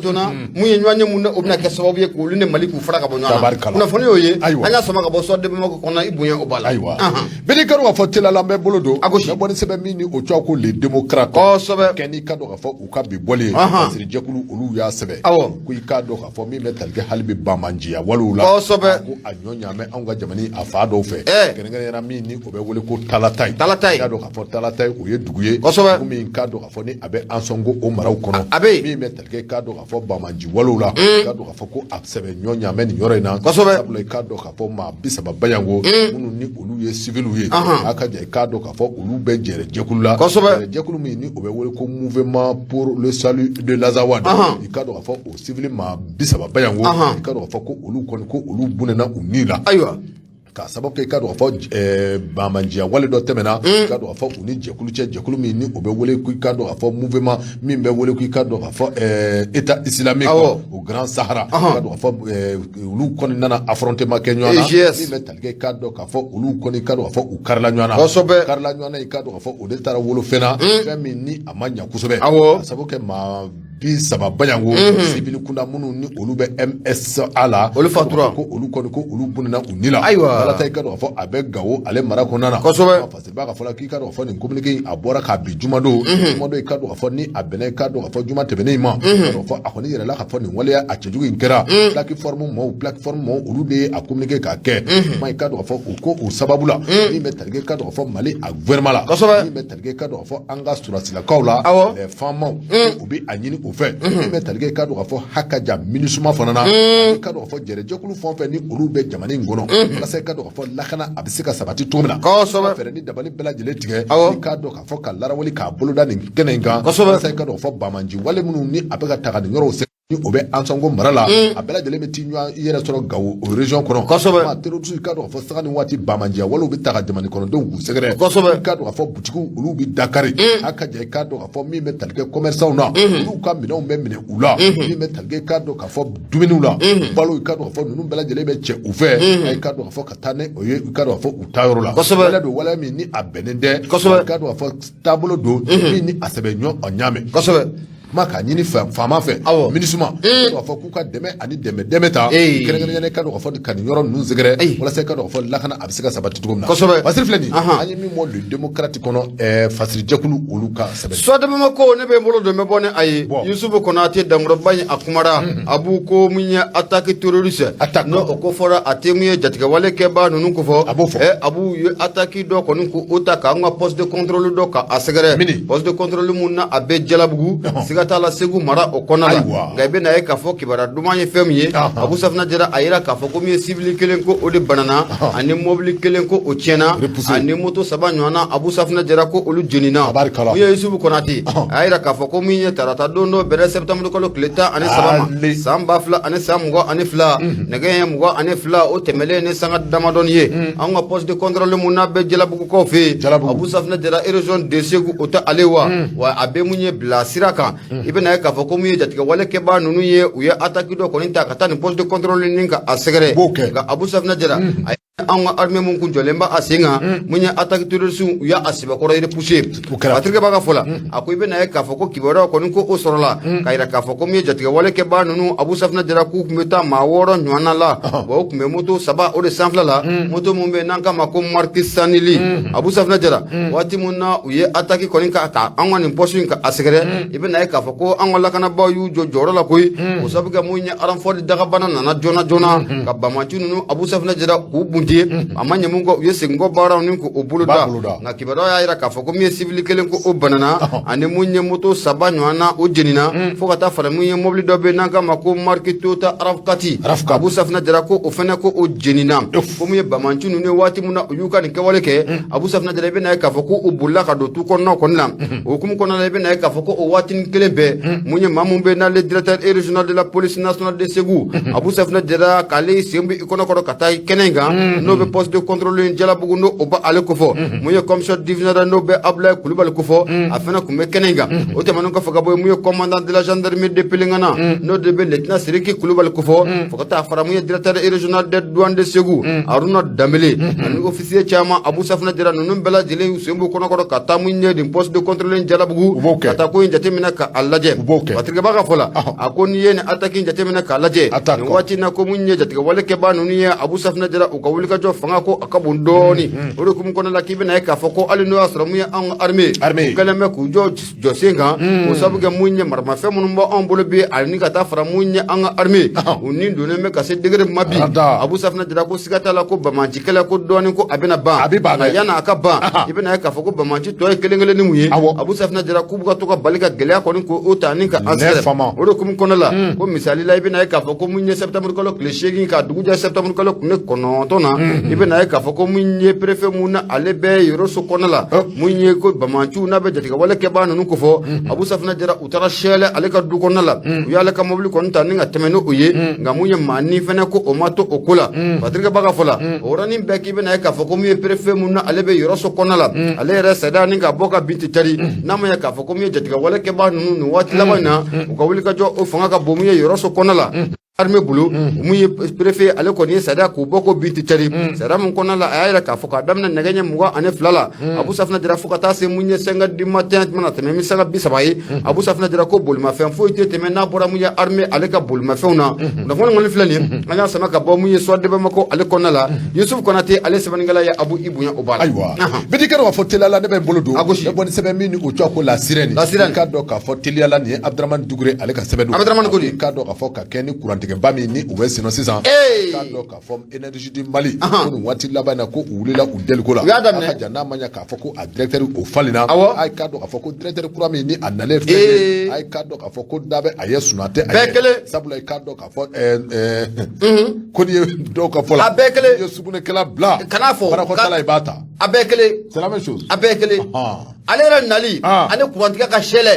mun ye ɲɔgɔn ye mun o bɛna kɛ sababu ye k'olu ni Mali k'u fara ka bɔ ɲɔgɔn na kunnafoni y'o ye an y'a sama ka bɔ Soir de Bamako kɔnɔ i bonya o b'a la bɛɛ ka dɔn k'a fɔ teliya la an bɛ bolo don n bɛ bɔ ni sɛbɛn min ni o cogoya ko les démocrates kosɛbɛ kɛ n'i ka dɔn k'a fɔ u ka bi bɔli ye masiri jɛkulu olu y'a sɛbɛn ko i k'a dɔn k'a fɔ min bɛ tali kɛ hali bi banmanjiya waliw la kosɛbɛ ko a ɲɔ ɲaamɛ anw ka jamana a fa dɔw fɛ kɛrɛnkɛrɛnyara min ni o bɛ wele ko Talataye i k'a dɔn k'a fɔ Talataye o ye dugu ye ko min k'a dɔn k'a fɔ ni a bɛ an sɔn ko o maraw kɔnɔ min bɛ tali kɛ k'a dɔn k'a fɔ banmanji waliw la i k'a dɔn k'a fɔ ko a sɛbɛn ɲɔ ɲaamɛ nin yɔrɔ in na sabula i k'a dɔn k'a fɔ maa 30 bayango minnu ni olu ye civiliw ye a ka jan i k'a dɔn k'a fɔ olu bɛ jɛrɛ jɛkulu la jɛkulu min ni o bɛ wele ko mouvement pour le salut de l'Azawad i k'a dɔn k'a fɔ o civil maa 30 bayango i k'a dɔn k'a fɔ ko olu kɔni ko olu bunena u ni la k'a sababu kɛ i k'a dɔn k'a fɔ banmanjiya wale dɔ tɛmɛna i k'a dɔn k'a fɔ u ni jɛkulu cɛ jɛkulu min ni o bɛ wele ko i k'a dɔn k'a fɔ mouvement min bɛ wele ko i k'a dɔn k'a fɔ État islamique o Grand Sahara i k'a dɔn k'a fɔ olu kɔni nana affrontement kɛ ɲɔgɔn na min bɛ tali kɛ i k'a dɔn k'a fɔ olu kɔni i k'a dɔn k'a fɔ u karila ɲɔgɔn na karila ɲɔgɔn na i k'a dɔn k'a fɔ o de taara wolo fɛn na fɛn min ni a ma ɲa kosɛbɛ k'a sababu kɛ maa 30 bayango civil kunda minnu ni olu bɛ MSA la olu fatura ko olu kɔni ko olu bunina u ni la Talata i ka dɔn k'a fɔ a bɛ Gawo ale mara kɔnɔna na parce que b'a ka fɔ la k'i ka dɔn k'a fɔ nin communiqué a bɔra k'a bi jumadon i ka dɔn k'a fɔ ni a bɛnna i ka dɔn k'a fɔ juma tɛmɛnen ma i ka dɔn k'a fɔ a kɔni yɛrɛla k'a fɔ nin waleya a cɛjugu in kɛra plateforme mɔgɔw olu de ye a communiqué k'a kɛ kuma i ka dɔn k'a fɔ u ko o sababu la min bɛ tali kɛ i ka dɔn k'a fɔ Mali a gouvernement la min bɛ tali kɛ i ka dɔn k'a fɔ an ka surasilakaw la les famaw u bɛ a ɲini u fɛ min bɛ tali kɛ i ka dɔn k'a fɔ hakaja MINUSMA fana na i ka dɔn k'a fɔ jɛrɛjɛkulu fɛn o fɛn ni olu bɛ jamana in kɔnɔ walasa i ka dɔn k'a fɔ lakana a bɛ se ka sabati cogo min na fɛɛrɛ ni dabali bɛɛ lajɛlen tigɛ i k'a dɔn k'a fɔ ka larawali k'a boloda nin kɛnɛ in kan walasa i ka dɔn k'a fɔ banmanji wale minnu ni a bɛ ka taga nin yɔrɔw ni o bɛ an sɔnko mara la a bɛɛ lajɛlen bɛ t'i ɲɔgɔn i yɛrɛ sɔrɔ Gawo o région kɔnɔ maa terroriste i k'a dɔn k'a fɔ saga ni waati banmanjiya walew bɛ ta ka jamana kɔnɔdenw k'u sɛgɛrɛ i k'a dɔn k'a fɔ butigiw olu bɛ dakari a ka jan i k'a dɔn k'a fɔ min bɛ tali kɛ commerçants na olu ka minɛnw bɛ minɛ u la min bɛ tali kɛ i k'a dɔn k'a fɔ dumuniw la balo i k'a dɔn k'a fɔ ninnu bɛɛ lajɛlen bɛ cɛ u fɛ i k'a dɔn k'a fɔ ka taa ni o ye i k'a dɔn k'a fɔ u taa yɔrɔ la waleya don waleya min ni a bɛnnen tɛ i k'a dɔn k'a fɔ taabolo don min ni a sɛbɛn ɲɔ a ɲaamɛ kuma k'a ɲini faama fɛ MINUSMA k'a fɔ k'u ka dɛmɛ ani dɛmɛ ta kɛrɛnkɛrɛnnen ka dɔn k'a fɔ ka nin yɔrɔ ninnu sɛgɛrɛ walasa ka dɔn k'a fɔ lakana a bɛ se ka sabati cogo min na Basiri filɛ nin an ye min bɔ le démocrate kɔnɔ fasiri jɛkulu olu ka sɛbɛn Soir de Bamako ne bɛ n bolo don n bɛ bɔ ni a ye Yusufu Konate Dankɔrɔba in a kumara a b'u ko min ye attaque terroriste n'o o ko fɔra a tɛ mun ye jatigɛwale kɛbaa ninnu ko fɔ a b'u ye attaque dɔ kɔni ko o ta k'an ka poste de contrôle dɔ ka a sɛgɛrɛ poste de contrôle mun na a bɛ Jalabugu taa la Segu mara o kɔnɔ la nka i bɛ na ye k'a fɔ kibaruya duman ye fɛn min ye Abu Safina jara a yira k'a fɔ ko min ye civil kelen ko o de banana ani mobili kelen ko o tiɲɛna ani moto 3 ɲɔgɔnna Abu Safina jara ko olu jenina mun ye Yusufu Konate a yira k'a fɔ ko min ye tarata don dɔ bɛrɛ septembre kalo tile 13 ma san 2022 nɛgɛ ɲɛ 22 o tɛmɛlen ni sanga damadɔni ye an ka poste de contrôle mun n'a bɛ Jalabugukaw fɛ yen Abu Safina jara région de Segu o tɛ ale wa a bɛ mun ye bila sira kan i bɛna ye k'a fɔ ko mun ye jatigɛ wale kɛbaa ninnu ye u ye attaque dɔ kɔni ta ka taa nin poste de contrôle nin ka a sɛgɛrɛ nka Abu Safinɛ Jara an ka armée mun kun jɔlen b'a a sen kan mun ye attaque terroriste u y'a sɛbɛkɔrɔ repousser Patrick b'a ka fɔ la a ko i bɛna ye k'a fɔ ko kibaruyaw kɔni ko o sɔrɔla k'a yira k'a fɔ ko mun ye jatigɛ wale kɛbaa ninnu Abu Safinɛ Jara k'u tun bɛ taa maa 6 ɲɔgɔnna la wa u tun bɛ moto 3 o de sanfɛla la moto mun bɛ n'an k'a ma ko marque Sanili Abu Safinɛ Jara waati mun na u ye attaque kɔni ka an ka nin poste in ka a sɛgɛrɛ i bɛna ye k'a fɔ ko an ka lakanabaaw y'u jɔ jɔyɔrɔ la koyi o sabu kɛ mun ye renfort dagabana nana joona joona ka bamaci ninnu Abu Safinɛ Jara k'u bunte a ma ɲɛ mun kɔ u ye segin kɔ baaraw ni k'o bolo da nka kibaruyaw y'a jira k'a fɔ ko min ye civil kelen ko o banana ani mun ye moto 3 ɲɔgɔn na o jenina fo ka taa fara mun ye mobili dɔ bɛ n'an k'a ma ko marque Toyota RAV4 Abu Safinɛ Jara ko o fɛnɛ ko o jenina ko mun ye bamaci ninnu ye waati mun na u y'u ka nin kɛwale kɛ Abu Safinɛ Jara i bɛna ye k'a fɔ ko u bolila ka don tu kɔnɔnaw kɔni la o hukumu kɔnɔna la i bɛna ye k'a fɔ ko o waatinin kelen bɛɛ mun ye maa mun bɛ n'ale directeur régional de la police nationale de Ségou Abu Safinɛ Jara k'ale sen bɛ i kɔnɔkɔrɔ ka taa kɛnɛ in kan n'o bɛ poste de contrôle in Jalabugu n'o o bɛ ale kofɔ mun ye commissaire divisionnaire n'o bɛ Abdoulaye Kulibali kofɔ a fana tun bɛ kɛnɛ in kan o tɛmɛnen kɔfɛ ka bɔ mun ye commandant de la gendarmerie de Pelengana n'o de bɛ lieutenant Siriki Kulibali kofɔ fo ka taa fara mun ye directeur régional des douanes de Ségou Aruna Dambele ani officier caman Abu Safinɛ Jara ninnu bɛɛ lajɛlen y'u sen b'u kɔnɔkɔrɔ ka taa mun ye nin poste de contrôle in Jalabugu ka taa ko in jateminɛ ka a lajɛ Patrick b'a ka fɔ la a ko n'i ye nin attaque in jateminɛ k'a lajɛ nin waati na ko mun ye jatigɛ wale kɛbaa ninnu ye Abu Safinɛ Jara u ka wulikajɔ fanga ko a ka bon dɔɔni o de hukumu kɔnɔna la k'i bɛna ye k'a fɔ ko hali n'o y'a sɔrɔ mun ye an ka armée u kɛlen bɛ k'u jɔ sen kan o sabu kɛ mun ye maramafɛn minnu bɔ anw bolo bi ani ka taa fara mun ye an ka armée u ni donnen bɛ ka se degré ma bi Abu Safinɛ Jara ko siga t'a la ko bamaci kɛlɛ ko dɔɔni ko a bɛna ban nka yan'a a ka ban i bɛna ye k'a fɔ ko bamaci tɔ ye kelen kelen ni mun ye Abu Safinɛ Jara k'u bɛ ka to ka bali ka gɛlɛya kɔni ko o ta ni ka an sɛgɛrɛ o de hukumu kɔnɔna la ko misali la i bɛna ye k'a fɔ ko mun ye septembre kalo tile 8 ka dugu jɛ septembre kalo tile 9 na i bɛna ye k'a fɔ ko mun ye préfet mun na ale bɛ yɔrɔ so kɔnɔna la mun ye ko bamaciw n'a bɛ jatigɛ wale kɛbaa ninnu kofɔ Abu Safinɛ Jara u taara sɛlɛ ale ka du kɔnɔna la u y'ale ka mobili kɔni ta ni ka tɛmɛ n'o ye nka mun ye maa ni fɛnɛ ko o ma to o ko la Patrick b'a ka fɔ la o yɔrɔnin bɛɛ k'i bɛna ye k'a fɔ ko mun ye préfet mun na ale bɛ yɔrɔ so kɔnɔna la ale yɛrɛ sɛda ni ka bɔ ka bin tɛ cari n'a ma ye k'a fɔ ko mun ye jatigɛ wale kɛbaa ninnu nin waati laban in na u ka wulikajɔ o fanga ka bon mun ye yɔrɔ so kɔnɔna la armée bolo mun ye préfet ale kɔni ye sariya k'u bɔ ko bin tɛ cari sariya mun kɔnɔna la a y'a yira k'a fɔ k'a daminɛ nɛgɛ ɲɛ 22 la Abu Safinɛ Jara fo ka taa se mun ye 5 du matin mana tɛmɛ min sanga 30 ye Abu Safinɛ Jara ko bolimafɛn foyi tɛ tɛmɛ n'a bɔra mun ye armée ale ka bolimafɛnw na kunnafoni kɔni filɛ nin ye an y'a sama ka bɔ mun ye soit Debamako ale kɔnɔna la Yusuf Konate ale sɛbɛnnikɛla ye Abu Ibunya o b'a la ayiwa bidikɛ dɔ k'a fɔ teliya la ne bɛ n bolo don ne bɔ ni sɛbɛn min ni o cogo ko la sirène k'a dɔn k'a fɔ teliya la nin ye Abdramane Dugure ale ka sɛbɛn don Abdramane ko di k'a dɔn k'a fɔ ka kɛ ni kurantigɛba min ni u bɛ senna sisan k'a dɔn k'a fɔ énergie du Mali ko nin waati laban na ko u wulila u deliko la a ka jan n'a ma ɲɛ k'a fɔ ko a directeur o falenna a ye k'a dɔn k'a fɔ ko directeur kura min ni a nalen filɛ a ye k'a dɔn k'a fɔ ko da bɛ a ye suna tɛ a ye sabula i k'a dɔn k'a fɔ ko n'i ye dɔw ka fɔ la a bɛɛ kelen n'i ye sugunɛkɛla bila kan'a fɔ barakɔtala i b'a ta a bɛɛ kelen c'est la même chose a bɛɛ kelen ale yɛrɛ nali ale kurantigɛ ka sɛlɛ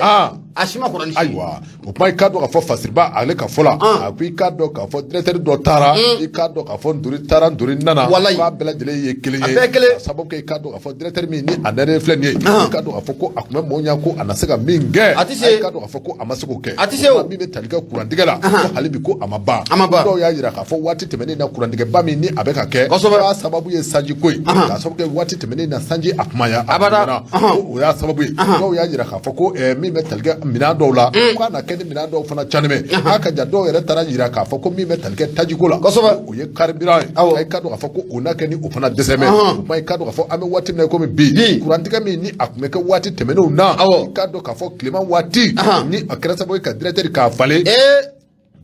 a si ma kuranti ayiwa o kuma i k'a dɔn k'a fɔ fasiriba ale ka fɔ la a ko i k'a dɔn k'a fɔ directeur dɔ taara i k'a dɔn k'a fɔ ntori taara ntori nana k'a bɛɛ lajɛlen ye kelen ye a bɛɛ kelen a sababu kɛ i k'a dɔn k'a fɔ directeur min ni a nɛrɛ filɛ nin ye i k'a dɔn k'a fɔ ko a tun bɛ mɔɔw ɲɛ ko a na se ka min kɛ a tɛ se i k'a dɔn k'a fɔ ko a ma se k'o kɛ a tɛ se o min bɛ tali kɛ kurantigɛ la ko hali bi ko a ma ban dɔw y'a jira k'a fɔ waati tɛmɛnen na kurantigɛba min ni a bɛ ka kɛ k'a sababu ye sanji ko ye k'a sababu kɛ waati tɛmɛnen na sanji a kumaya a kumana o y'a sababu ye dɔw y'a jira k'a fɔ ko min bɛ tali kɛ minɛn dɔw la k'a na kɛ ni minɛn dɔw fana canimɛ k'a ka jan dɔw yɛrɛ taara jira k'a fɔ ko min bɛ tali kɛ tajiko la o ye carburant ye a ye k'a dɔn k'a fɔ ko o na kɛ ni o fana dɛsɛmɛ o kuma i k'a dɔn k'a fɔ an bɛ waati min na komi bi kurantigɛ min ni a tun bɛ kɛ waati tɛmɛnenw na i k'a dɔn k'a fɔ tilema waati ni a kɛra sababu ye ka directeur k'a falen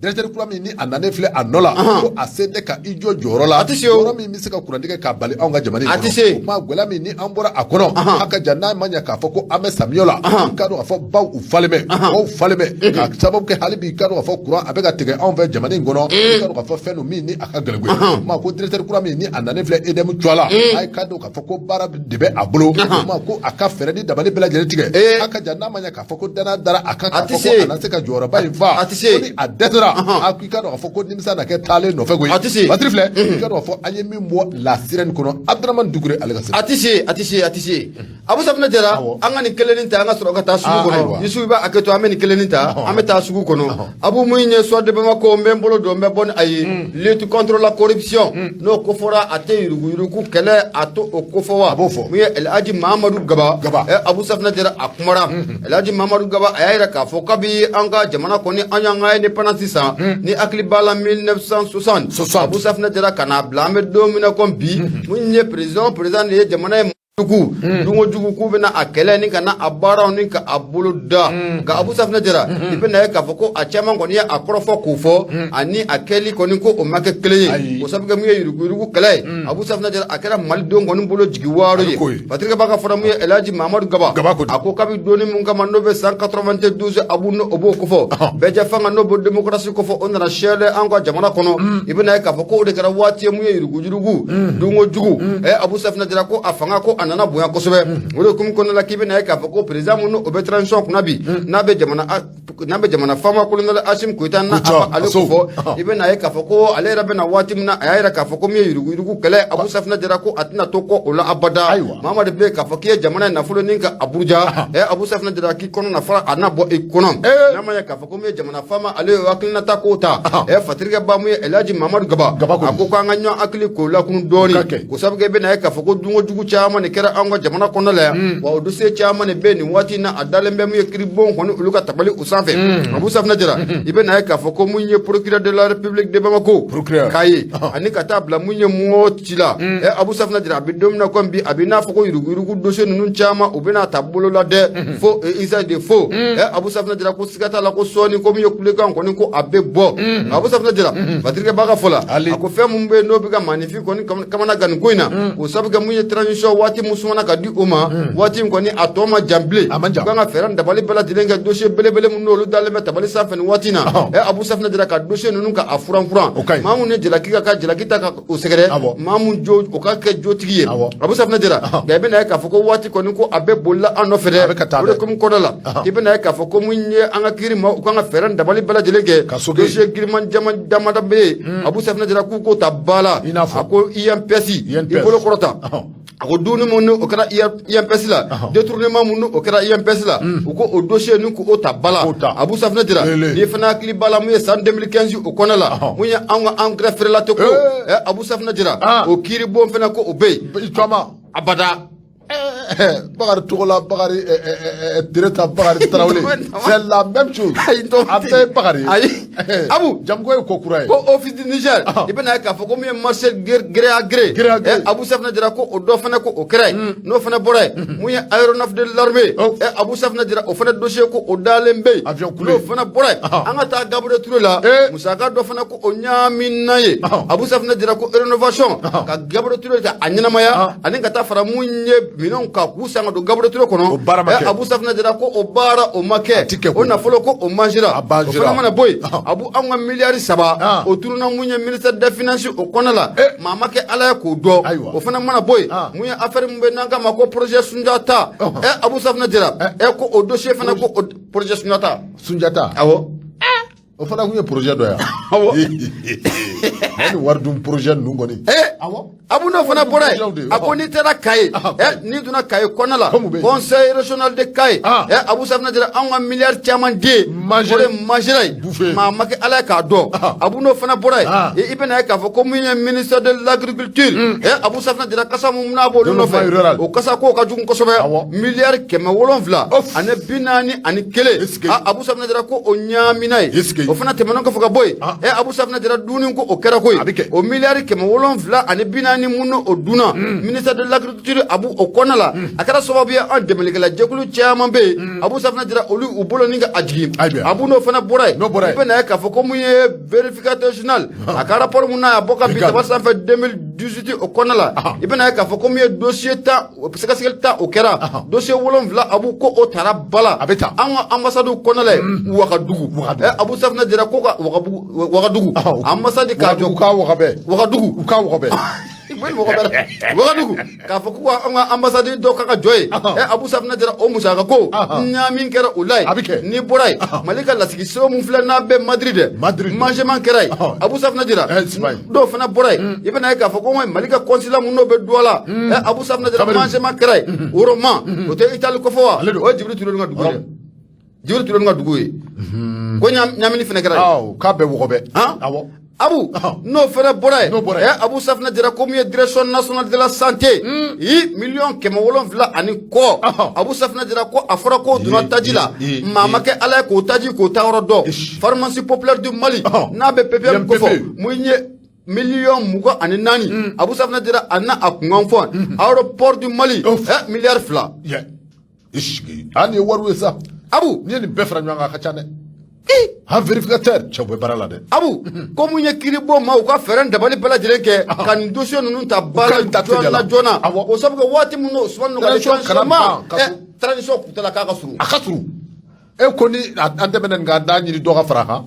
directeur kura min ni a nanen filɛ a nɔ la ko a se tɛ ka i jɔ jɔyɔrɔ la yɔrɔ min bɛ se ka kurantigɛ k'a bali anw ka jamana in kɔnɔ o kuma gɛlɛya min ni an bɔra a kɔnɔ a ka jan n'a ma ɲɛ k'a fɔ ko an bɛ samiyɛ la i k'a dɔn k'a fɔ baw u falen bɛ baw falen bɛ k'a sababu kɛ hali bi i k'a dɔn k'a fɔ kuran a bɛ ka tigɛ anw fɛ jamana in kɔnɔ i k'a dɔn k'a fɔ fɛn don min ni a ka gɛlɛn koyi o kuma ko directeur kura min ni a nanen filɛ EDM cɔ la a ye k'a dɔn k'a fɔ ko baara de bɛ a bolo o kuma ko a ka fɛɛrɛ ni dabali bɛɛ lajɛlen tigɛ a ka jan n'a ma ɲɛ k'a fɔ ko danaya dara a kan k'a fɔ ko a na se ka jɔyɔrɔba in fa ko ni a dɛsɛra Tora a ko i ka dɔn k'a fɔ ko nimisa na kɛ taalen nɔfɛ koyi. A tɛ se. Batiri filɛ i ka dɔn k'a fɔ an ye min bɔ la sirène kɔnɔ Abdramane Doucouré ale ka sira. A tɛ se. Abu Safinɛ Jara an ka nin kelenin ta an ka sɔrɔ ka taa sugu kɔnɔ. Yusu b'a hakɛ to an bɛ nin kelenin ta an bɛ taa sugu kɔnɔ. Abu mun ye soit de Bamako n bɛ n bolo don n bɛ bɔ ni a ye. Lutte contre la corruption n'o ko fɔra a tɛ yuruguyurugu kɛlɛ a to o ko fɔ wa. A b'o fɔ. Mun ye El Hadji Mahamadou Gaba. Abu Safinɛ Jara a kumara. El Hadji Mahamadou Gaba a y'a yira k'a fɔ kabi an ka jamana kɔni an y'an ka indépendance sisan ni hakili b'a la 1960. Abu Safinɛ Jara ka n'a bila an bɛ don min na ko bi mun ye président de ye jamana ye dungo jugu k'u bɛna a kɛlɛ ni ka na a baaraw ni ka a bolo da nka Abu Safinɛ Jara i bɛna ye k'a fɔ ko a caman kɔni ye a kɔrɔfɔ k'o fɔ ani a kɛli kɔni ko o ma kɛ kelen ye o sabu kɛ mun ye yuruguyurugu kɛlɛ ye Abu Safinɛ Jara a kɛra malidenw kɔni bolo jigi waaro ye Patrick b'a ka fɔra mun ye El Hadji Mahamadou Gaba a ko kabi donni mun kama n'o bɛ san 92 Abu o b'o kofɔ bɛɛ jɛ fanga n'o bɛ démocratie kofɔ o nana sɛlɛ an ka jamana kɔnɔ i bɛna ye k'a fɔ ko o de kɛra waati ye mun ye yuruguyurugu dungo jugu Abu Safinɛ Jara ko a fanga ko a nana bonya kosɛbɛ o de hukumu kɔnɔna la k'i bɛna ye k'a fɔ ko président mun o bɛ transition kunna bi n'a bɛ jamana faama colonel Assimi Goïta n'a ale ko fɔ i bɛna ye k'a fɔ ko ale yɛrɛ bɛna waati min na a y'a yira k'a fɔ ko min ye yuruguyurugu kɛlɛ Abu Safinɛ Jara ko a tɛna to kɔ o la abada Mamadu bɛ k'a fɔ k'i ye jamana in nafolo ni ka Abuja Abu Safinɛ Jara k'i kɔnɔ nafa a na bɔ i kɔnɔ n'a ma ye k'a fɔ ko min ye jamana faama ale ye hakilinata ko ta fatirikɛ ba mun ye El Hadji Mahamadou Gaba a ko k'an ka ɲɔgɔn hakili k'o lakunu dɔɔni ko sabu kɛ i bɛna ye k'a fɔ ko dungo jugu caman de kɛra an ka jamana kɔnɔ la yan wa o dossier caman de bɛ nin waati in na a dalen bɛ mun ye kiribon kɔni olu ka tabali o sanfɛ Abu Safinɛ Jara i bɛna ye k'a fɔ ko mun ye procureur de la République de Bamako k'a ye ani ka taa bila mun ye mɔgɔ ci la Abu Safinɛ Jara a bɛ don min na comme bi a bɛ n'a fɔ ko yuruguyurugu dossier ninnu caman u bɛna ta bolo la dɛ fo usage de faux Abu Safinɛ Jara ko siga t'a la ko sɔɔni ko min ye kulekan kɔni ko a bɛ bɔ Abu Safinɛ Jara Patrick b'a ka fɔ la a ko fɛn mun bɛ yen n'o bɛ ka magnifie kɔni kamana gan nin ko in na o sabu kɛ mun ye transition waati mun sumana ka di o ma waati min kɔni a tɔ ma jan bilen u kan ka fɛɛrɛ dabali bɛɛ lajɛlen kɛ dossier belebele min n'olu dalen bɛ tabali sanfɛ nin waati in na Abu Safinɛ Jara ka dossier ninnu ka a furan maa mun ye jalaki ka jalaki ta ka o sɛgɛrɛ maa mun jo o ka kɛ jotigi ye Abu Safinɛ Jara nka i bɛna ye k'a fɔ ko waati kɔni ko a bɛ bolila an nɔfɛ dɛ o de komi kɔnɔ la i bɛna ye k'a fɔ ko mun ye an ka kiiri ma u kan ka fɛɛrɛ dabali bɛɛ lajɛlen kɛ dossier giriman damada bɛ yen Abu Safinɛ Jara k'u ko ta ba la a ko INPS i bolo kɔrɔta a ko dumuni mun o kɛra INPS la détournement mun o kɛra INPS la u ko o dossier ninnu k'o ta ba la Abu Safinɛ Jara n'i fana hakili b'a la mun ye san 2015 o kɔnɔ la mun ye an ka engrais feerela tɛ ko Abu Safinɛ Jara o kiiri bon fana ko o bɛ yen abada Bakari Togola, Bakari Tereta, Bakari Traoré. C'est la même chose. Après Bakari. Abu, Jamgo est Kokura. Ko office du Niger. Il peut n'avoir qu'à faire comme un marché gré à gré. Abu Safinɛ Jara ko o dɔ fana ko o kɛra ye n'o fana bɔra ye mun ye aéronef de l'armée Abu Safinɛ Jara o fana dossier ko o dalen bɛ yen n'o fana bɔra ye an ka taa Gabriel Touré la musaka dɔ fana ko o ɲaamina ye Abu Safinɛ Jara ko rénovation ka Gabriel Touré ka a ɲɛnamaya ani ka taa fara mun ye minɛnw ka k'u san ka don Gabriel Touré kɔnɔ Abu Safinɛ Jara ko o baara o ma kɛ o nafolo ko o mangira o fana mana bɔ yen Abu an ka miliyari 3 o tununa mun ye ministère des finances o kɔnɔ la maa ma kɛ Ala ye k'o dɔn o fana mana bɔ yen mun ye affaire min bɛ n'an k'a ma ko projet Sunjata Abu Safinɛ Jara ko o dossier fana ko o projet Sunjata awɔ o fana kun ye projet dɔ yan awɔ ni wari dun projet ninnu kɔni awɔ Abu n'o fana bɔra yen a ko n'i taara Kaye n'i donna Kaye kɔnɔ la conseil régional de Kaye Abu Safinɛ Jara an ka miliyari caman den o de mangira ye maa ma kɛ Ala ye k'a dɔn Abu n'o fana bɔra yen i bɛna ye k'a fɔ ko min ye ministère de l'agriculture Abu Safinɛ Jara kasa mun n'a b'olu nɔfɛ o kasa k'o ka jugu kosɛbɛ miliyari 700 ani 41 Abu Safinɛ Jara ko o ɲaamina ye o fana tɛmɛnen kɔfɛ ka bɔ yen Abu Safinɛ Jara dunni ko o kɛra ko ye o miliyari 700 ani 40 mun o dunna ministère de l'agriculture Abu o kɔnɔ la a kɛra sababu ye an dɛmɛlikɛla jɛkulu caman bɛ yen Abu Safinɛ Jara olu u bolo ni ka a jigin Abu n'o fana bɔra yen i bɛna ye k'a fɔ ko mun ye vérificateur général a ka rapport mun n'a y'a bɔ ka bin taba sanfɛ 2018 o kɔnɔ la i bɛna ye k'a fɔ ko mun ye dossier 10 sɛgɛsɛgɛli 10 o kɛra dossier 7 Abu ko o taara bala an ka ambassade kɔnɔ la yen Wagadugu Abu Safinɛ Jara ko ka Wagadugu ambassade ka jɔ Wagadugu Wagadugu k'a fɔ ko an ka ambassadeur dɔ ka jɔ ye Abu Safina Jara o musaka ko ɲamin kɛra o la ni bɔra ye Mali ka lasigi so mun filɛ n'a bɛ Madrid mangement kɛra ye Abu Safina Jara dɔw fana bɔra ye i bɛna ye k'a fɔ ko Mali ka consulat mun n'o bɛ dɔ la Abu Safina Jara mangement kɛra ye o Roma o tɛ Italie kɔfɛ wa o ye Djibiri Ture ka dugu ye Djibiri Ture ka dugu ye ko ɲamini fana kɛra ye k'a bɛ wɔgɔbɛ awɔ Abu n'o fɛnɛ bɔra ye Abu Safina Jara ko min ye direction nationale de la santé million 700 ani kɔ Abu Safina Jara ko a fɔra ko donna taji la maa ma kɛ Ala ye k'o taji k'o ta yɔrɔ dɔn pharmacie populaire du Mali n'a bɛ PPM ko fɔ mun ye million 24 Abu Safina Jara a na a kunkan fɔ aéroport du Mali milliard 2 ani ye wari ye sa Abu ni ye nin bɛɛ fara ɲɔgɔn kan a ka ca dɛ han vérificateur cɛ bɛ baara la dɛ Abu ko mun ye kiiri bɔ ma u ka fɛɛrɛ dabali bɛɛ lajɛlen kɛ ka nin dossier ninnu ta baara joona o sabu kɛ waati min Ousmane Nɔgɔlen transition kuntala k'a ka surun a ka surun e ko ni an tɛmɛna nin kan an ɲini dɔ ka fara kan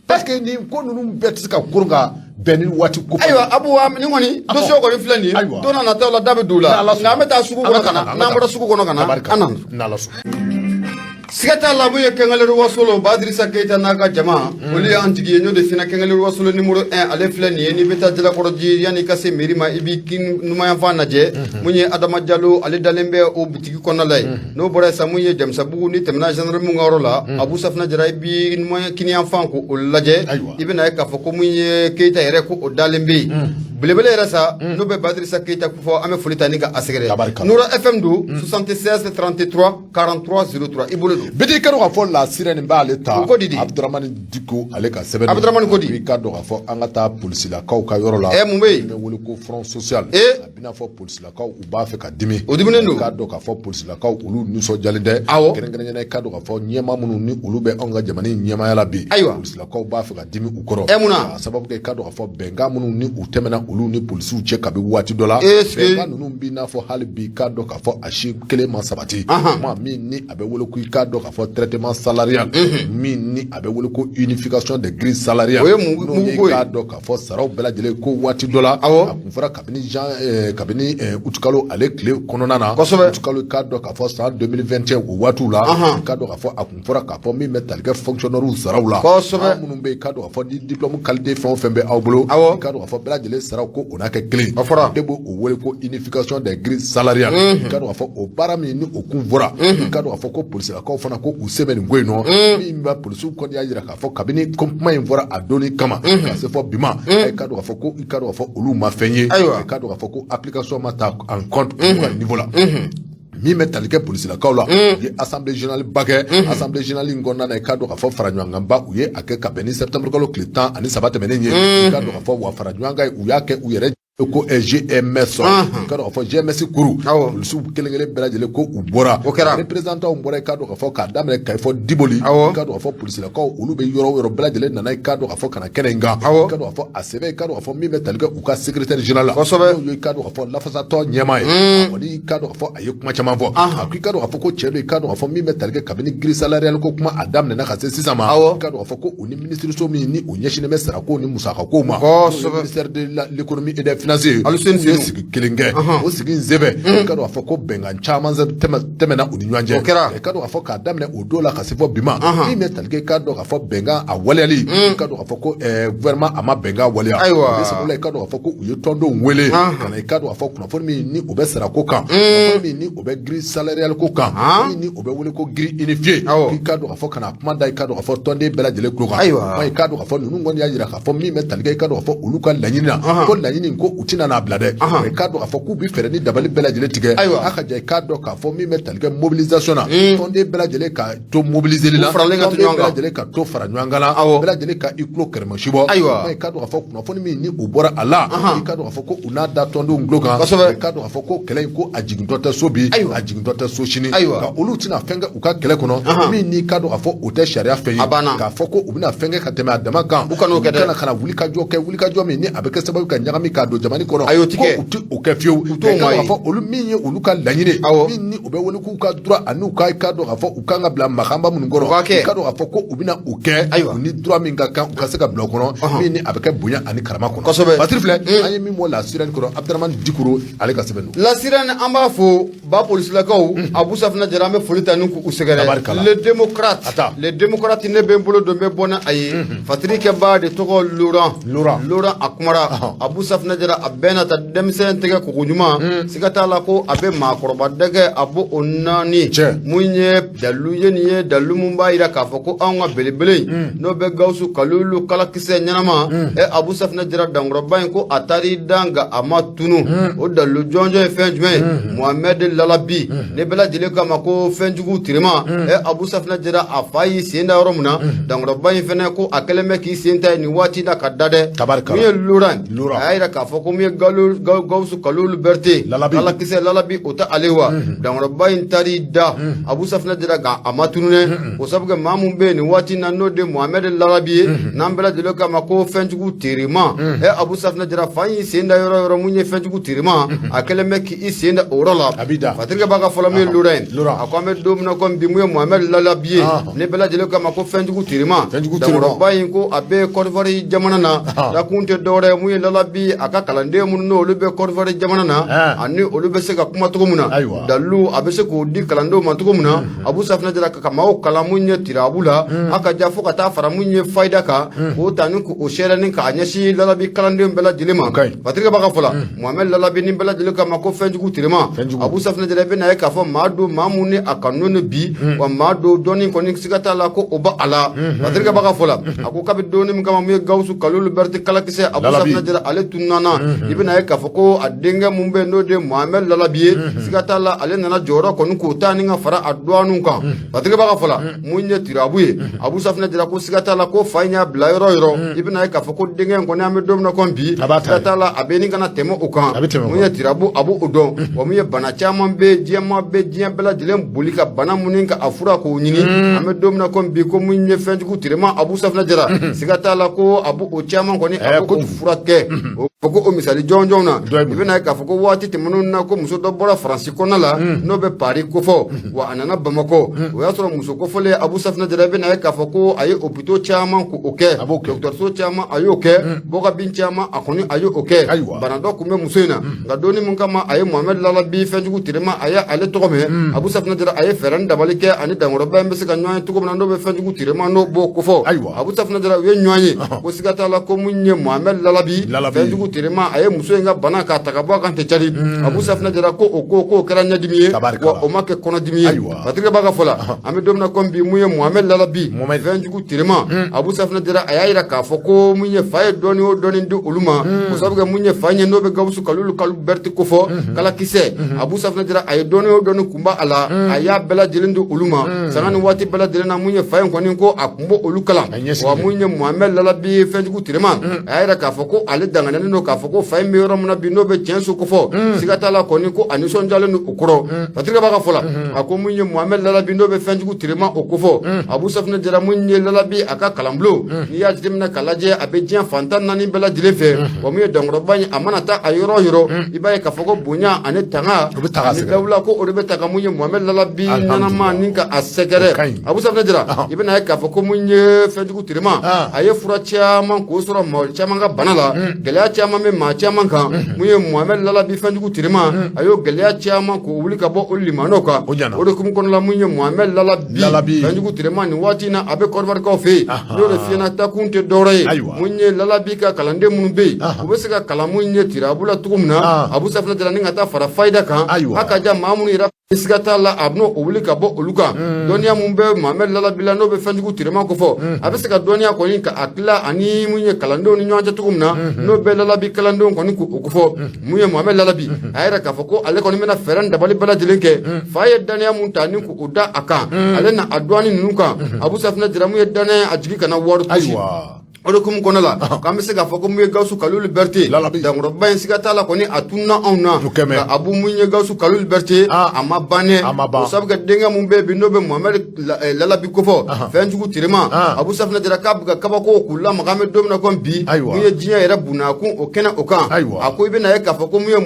parce que nin ko ninnu bɛɛ tɛ se ka koron ka bɛn ni waati ko ayiwa Abu ni kɔni dossier kɔni filɛ nin ye don na nataw la da bɛ don la nka an bɛ taa sugu kɔnɔ ka na n'an bɔra sugu kɔnɔ ka na an na n'Ala sɔnna Sigata labu ye Kengaleru Wasolo Badrissa Keita n'a ka jama olu y'an jigi ye n'o de fina Kengaleru Wasolo numéro 1 ale filɛ nin ye n'i bɛ taa Jalakɔrɔji yan'i ka se mairie ma i b'i kin numayanfan lajɛ mun ye Adama Diallo ale dalen bɛ o butigi kɔnɔna la ye n'o bɔra sa mun ye Jamusabugu ni tɛmɛna gendarmerie ka yɔrɔ la Abu Safina Jara i b'i kiniyanfan ko o lajɛ i bɛna ye k'a fɔ ko mun ye Keita yɛrɛ ko o dalen bɛ yen belebele yɛrɛ sa n'o bɛ Badrissa Keita ko fɔ an bɛ foli ta ni ka a sɛgɛrɛ Nura FM do 76 33 43 03 i bolo Bidi kɛra ka fɔ la sira nin b'ale ta Abdramani Diko ale ka sɛbɛn Abdramani Kodi i ka dɔn ka fɔ an ka taa polisilakaw ka yɔrɔ la mun bɛ yen bɛ wele ko front social a bɛna fɔ polisilakaw u b'a fɛ ka dimi o diminen don i ka dɔn ka fɔ polisilakaw olu nisɔndiyalen tɛ kɛrɛnkɛrɛnnenya i ka dɔn ka fɔ ɲɛmaa minnu ni olu bɛ anw ka jamana in ɲɛmaaya la bi polisilakaw b'a fɛ ka dimi u kɔrɔ munna a sababu kɛ i ka dɔn ka fɔ bɛnkan minnu ni u tɛmɛna olu ni polisiw cɛ kabi waati dɔ la bɛnkan ninnu bi n'a fɔ hali bi i ka dɔn ka fɔ a si kelen ma sabati maa min ni a bɛ wele ko i ka dɔn ka fɔ traitement salarial min ni a bɛ wele ko unification des grilles salariales n'o ye k'a dɔn k'a fɔ saraw bɛɛ lajɛlen ko waati dɔ la a kun fɔra kabini août kalo ale tile kɔnɔna na août kalo k'a dɔn k'a fɔ san 2021 o waatiw la k'a dɔn k'a fɔ a kun fɔra k'a fɔ min bɛ tali kɛ fonctionnaires saraw la minnu bɛ yen k'a dɔn k'a fɔ ni diplôme qualité fɛn o fɛn bɛ aw bolo k'a dɔn k'a fɔ bɛɛ lajɛlen saraw ko o n'a kɛ kelen de b'o wele ko unification des grilles salariales k'a dɔn k'a fɔ o baara min ni o kun fɔra k'a dɔn k'a fɔ ko polisilakaw fana ko u sɛbɛn nin ko in nɔ min bɛ polisiw kɔni y'a jira k'a fɔ kabini kuma in fɔra a donni kama ka se fɔ bi ma i ka dɔn k'a fɔ ko i ka dɔn k'a fɔ olu ma fɛn ye i ka dɔn k'a fɔ ko application ma ta en compte u ka niveau la min bɛ tali kɛ polisilakaw la u ye assemblée générale ba kɛ assemblée générale in kɔnɔna na i ka dɔn k'a fɔ faraɲɔgɔnkanba u ye a kɛ ka bɛn ni septembre kalo tile 13 tɛmɛnen ye i ka dɔn k'a fɔ wa faraɲɔgɔnkan u y'a kɛ u yɛrɛ ko GMS ka dɔn k'a fɔ GMS kuru polisiw kelen-kelen bɛɛ lajɛlen ko u bɔra représentant bɔra i ka dɔn k'a fɔ k'a daminɛ Kayi fɔ Diboli i ka dɔn k'a fɔ polisilakaw olu bɛ yɔrɔ o yɔrɔ bɛɛ lajɛlen nana i ka dɔn k'a fɔ kana kɛnɛ in kan i ka dɔn k'a fɔ a sɛbɛn i ka dɔn k'a fɔ min bɛ tali kɛ u ka secrétaire général la n'o ye i ka dɔn k'a fɔ lafasatɔ ɲɛmaa ye a kɔni i ka dɔn k'a fɔ a ye kuma caman fɔ a ko i ka dɔn k'a fɔ ko cɛ do i ka dɔn k'a fɔ min bɛ tali kɛ kabini grille salariale ko kuma a daminɛna ka se sisan ma i ka dɔn k'a fɔ ko o ni ministre so min ni o ɲɛsinnen bɛ sarako ni musakakow ma ministère de l'économie et des finances ye sigi kelen kɛ o sigi in sɛbɛn i ka dɔn k'a fɔ ko bɛnkan caman tɛmɛna u ni ɲɔgɔn cɛ i ka dɔn k'a fɔ k'a daminɛ o don la ka se fɔ bi ma min bɛ tali kɛ i ka dɔn k'a fɔ bɛnkan a waleyali i ka dɔn k'a fɔ ko gouvernement a ma bɛnkan waleya o sabula i ka dɔn k'a fɔ ko u ye tɔndenw wele ka na i ka dɔn k'a fɔ kunnafoni min ni o bɛ sarako kan kunnafoni min ni o bɛ grille salariale ko kan min ni o bɛ wele ko grille unifiée i ka dɔn k'a fɔ kana kuma da i ka dɔn k'a fɔ tɔnden bɛɛ lajɛlen tulo kan i ka dɔn k'a fɔ ninnu kɔni y'a jira k'a fɔ min bɛ tali kɛ i ka dɔn k'a fɔ olu ka laɲini na ko laɲini ko u tɛna n'a bila dɛ i ka dɔn k'a fɔ k'u bɛ fɛɛrɛ ni dabali bɛɛ lajɛlen tigɛ a ka ja i k'a dɔn k'a fɔ min bɛ tali kɛ mobilisation na tɔnden bɛɛ lajɛlen ka to mobiliseli la tɔnden bɛɛ lajɛlen ka to fara ɲɔgɔn kan na bɛɛ lajɛlen ka i tulo kɛrɛmɛsi bɔ i ka dɔn k'a fɔ kunnafoni min ni u bɔra a la i ka dɔn k'a fɔ ko u n'a da tɔndenw tulo kan i ka dɔn k'a fɔ ko kɛlɛ in ko a jigintɔ tɛ so bi a jigintɔ tɛ so sini ka olu tɛna fɛn kɛ u ka kɛlɛ kɔnɔ min n'i ka dɔn k'a fɔ o tɛ sariya fɛn ye k'a fɔ ko u bɛna fɛn kɛ ka tɛmɛ a dama kan u kana wulikajɔ kɛ wulikajɔ min ni a bɛ kɛ sababu ka ɲagami k'a don jamani kɔnɔ ayo tigɛ u tɛ o kɛ fiyewu mais k'a fɔ olu min ye olu ka laɲini min ni u bɛ wele k'u ka droit ani u ka dɔn k'a fɔ u kan ka bila makanba minnu kɔrɔ u ka dɔn k'a fɔ ko u bɛna u kɛ u ni droit min ka kan u ka se ka bila o kɔnɔ min ni a bɛ kɛ bonya ani karama kɔnɔ kosɛbɛ Patiri filɛ an ye min bɔ la sirani kɔrɔ Abdramane Dikoro ale ka sɛbɛn don la sirani an b'a fɔ ba polisilakaw Abu Safinɛ Jara an bɛ foli ta ni k'u sɛgɛrɛ les démocrates ne bɛ n bolo don bɛ bɔ ni a ye fatiri kɛbaa de tɔgɔ Laurent a kumara Abu Safinɛ Jara a bɛɛ na ta denmisɛn tɛgɛ kogo ɲuman siga t'a la ko a bɛ maakɔrɔba dɛgɛ a b'o o naani mun ye dalu ye nin ye dalu mun b'a jira k'a fɔ ko anw ka belebele n'o bɛ Gawusu Kalulu kalakisɛ ɲɛnama Abu Safinɛ Jara dankɔrɔba in ko a taar'i da nka a ma tunu o dalu jɔnjɔn ye fɛn jumɛn ye Mohamed Lalabi ne bɛɛ lajɛlen kama ko fɛnjugu tirima Abu Safinɛ Jara a fa y'i sen da yɔrɔ min na dankɔrɔba in fɛnɛ ko a kɛlen bɛ k'i sen ta nin waati la ka da dɛ mun ye Laurent a y'a jira k'a fɔ ko mun ye Gawusu Kalulu Berete kalakisɛ Lalabi o tɛ ale wa dankɔrɔba in taar'i da Abu Safinɛ Jara kan a ma tunu dɛ o sabu kɛ maa mun bɛ yen nin waati na n'o de Mohamed Lalabi ye n'an bɛɛ lajɛlen kama ko fɛnjugu tirima Abu Safinɛ Jara fa y'i sen da yɔrɔ yɔrɔ mun ye fɛnjugu tirima a kɛlen bɛ k'i sen da o yɔrɔ la fatirikɛ b'a ka fɔlɔ min ye Laurent a ko an bɛ don min na komi bi mun ye Mohamed Lalabi ye ne bɛɛ lajɛlen kama ko fɛnjugu tirima dankɔrɔba in ko a bɛ Côte d'Ivoire jamana na dakun tɛ dɔwɛrɛ ye mun ye Lalabi a ka kalanden minnu n'olu bɛ Côte d'Ivoire jamana na ani olu bɛ se ka kuma cogo min na dalu a bɛ se k'o di kalandenw ma cogo min na Abu Safinɛ Jara ka maaw kalan mun ye tirabu la a ka ja fo ka taa fara mun ye fayida kan k'o ta ni k'o sɛbɛnni k'a ɲɛsin Lalabi kalandenw bɛɛ lajɛlen ma fatirikɛ b'a ka fɔ la Mohamed Lalabi ni bɛɛ lajɛlen kama ko fɛnjugu tirima Abu Safinɛ Jara bɛ na ye k'a fɔ maa don maa mun ni a kanu ni bi wa maa don dɔɔni kɔni siga t'a la ko o ba a la fatirikɛ b'a ka fɔ la a ko kabi dɔɔni min kama mun ye Gawusu Kalulu Berete kalakisɛ Abu Safinɛ Jara ale tununana i bɛ na ye k'a fɔ ko a denkɛ mun bɛ n'o de Mohamed Lalabi ye siga t'a la ale nana jɔyɔrɔ kɔni k'o ta ni ka fara a dɔɔniw kan fatirikɛ b'a ka fɔ la mun ye tirabu ye Abu Safinɛ Jara ko siga t'a la ko fa in y'a bila yɔrɔ yɔrɔ i bɛ na ye k'a fɔ ko denkɛ in kɔni an bɛ don min na kɔmi bi siga t'a la a bɛ ni kana tɛmɛ o kan mun ye tirabu a b'o dɔn wa mun ye bana caman bɛ diɲɛma bɛ diɲɛ bɛɛ lajɛlen boli ka bana minnu ka a fura k'o ɲini an bɛ don min na kɔmi bi ko mun ye fɛnjugu tirima Abu Safinɛ Jara siga t'a la ko a b'o caman kɔni a b'o fura kɛ o ko o misali jɔnjɔnw na i bɛ na ye k'a fɔ ko waati tɛmɛnenw na ko muso dɔ bɔra Faransi kɔnɔna la n'o bɛ Paris kofɔ wa a nana Bamakɔ o y'a sɔrɔ muso kofɔlen Abu Safinɛ Jara i bɛ na ye k'a fɔ ko a ye hôpitaux caman k'o kɛ dɔgɔtɔrɔso caman a y'o kɛ bɔkabin caman a kɔni a y'o kɛ bana dɔ tun bɛ muso in na nka donni min kama a ye Mohamed Lalabi fɛnjugu tirima a ye ale tɔgɔ mɛn Abu Safinɛ Jara a ye fɛɛrɛ ni dabali kɛ ani dankɔrɔba in bɛ se ka ɲɔgɔn ye cogo min na n'o bɛ fɛnjugu tirima n'o b'o kofɔ Abu Safinɛ Jara u ye ɲɔgɔn ye ko siga t'a la ko mun ye Mohamed Lalabi fɛnjugu tirima a ye muso in ka bana k'a ta ka bɔ a kan tɛ cari Abu Safinɛ Jara ko o ko k'o kɛra ɲɛdimi ye wa o ma kɛ kɔnɔdimi ye fatirikɛ b'a ka fɔ la an bɛ don min na komi bi mun ye Mohamed Lalabi fɛnjugu tirima Abu Safinɛ Jara a y'a jira k'a fɔ ko mun ye fa ye dɔɔni o dɔɔni di olu ma o sabu kɛ mun ye fa ye n'o bɛ Gawusu Kalulu Berete kofɔ kalakisɛ Abu Safinɛ Jara a ye dɔɔni o dɔɔni kunba a la a y'a bɛɛ lajɛlen di olu ma sanga ni waati bɛɛ lajɛlen na mun ye fa in kɔni ko a kun b'o olu kalan wa mun ye Mohamed Lalabi fɛnjugu tirima a y'a jira k'a fɔ ko ale danganiyalen don k'a fɔ ko fa in bɛ yɔrɔ min na bi n'o bɛ tiɲɛ so kofɔ siga t'a la kɔni ko a nisɔndiyalen don o kɔrɔ fatirikɛ b'a ka fɔ la a ko mun ye Mohamed Lalabi n'o bɛ fɛnjugu tirima o kofɔ Abu Safinɛ Jara mun ye Lalabi a ka kalanbulon n'i y'a jateminɛ k'a lajɛ a bɛ diɲɛ fantan naani bɛɛ lajɛlen fɛ wa mun ye dankɔrɔba in a mana taa a yɔrɔ o yɔrɔ i b'a ye k'a fɔ ko bonya ani tanga ani dawula ko o de bɛ ta ka mun ye Mohamed Lalabi ɲanama ni ka a sɛgɛrɛ Abu Safinɛ Jara i bɛ na ye k'a fɔ ko mun ye fɛnjugu tirima a ye fura caman k'o sɔrɔ maa caman ka bana la gɛlɛya caman bɛ maa caman kan mun ye Mohamed Lalabi fɛnjugu tirima a y'o gɛlɛya caman k'o wuli ka bɔ o limanaw kan o de kun kɔnɔ la mun ye Mohamed Lalabi fɛnjugu tirima nin waati in na a bɛ Côte d'Ivoire kaw fɛ yen n'o de fiyɛna takun tɛ dɔwɛrɛ ye mun ye Lalabi ka kalanden minnu bɛ yen u bɛ se ka kalan mun ye tirabu la cogo min na Abu Safinɛ Jara ni ka taa fara fayida kan a ka ja maa minnu yɛrɛ siga t'a la a bɛn'o wuli ka bɔ olu kan dɔnniya mun bɛ Mohamed Lalabi la n'o bɛ fɛnjugu tirima kofɔ a bɛ se ka dɔnniya kɔni ka a tila ani mun ye kalandenw ni ɲɔgɔn cɛ cogo min na n'o bɛ Lalabi kalandenw kɔni k'o kofɔ mun ye Mohamed Lalabi a yɛrɛ k'a fɔ ko ale kɔni bɛna fɛɛrɛ ni dabali bɛɛ lajɛlen kɛ fa ye daniya mun ta ni k'o da a kan ale na a dɔɔni ninnu kan Abu Safinɛ Jara mun ye daniya a jigi kana wari kum kono la kam se ga fako mu Gawsu Kalulu Berté dangro ban sigata la koni atuna onuna abu munye Gawsu Kalulu Berté ama bane o sabga denga mu be binobe Mohamed Lalabi kofo fenjugu tirima abu safna dira kabga kabako kula Mohamed domna kon bi munye jinya era buna ku o kena o kan akoy be na ya kafako munye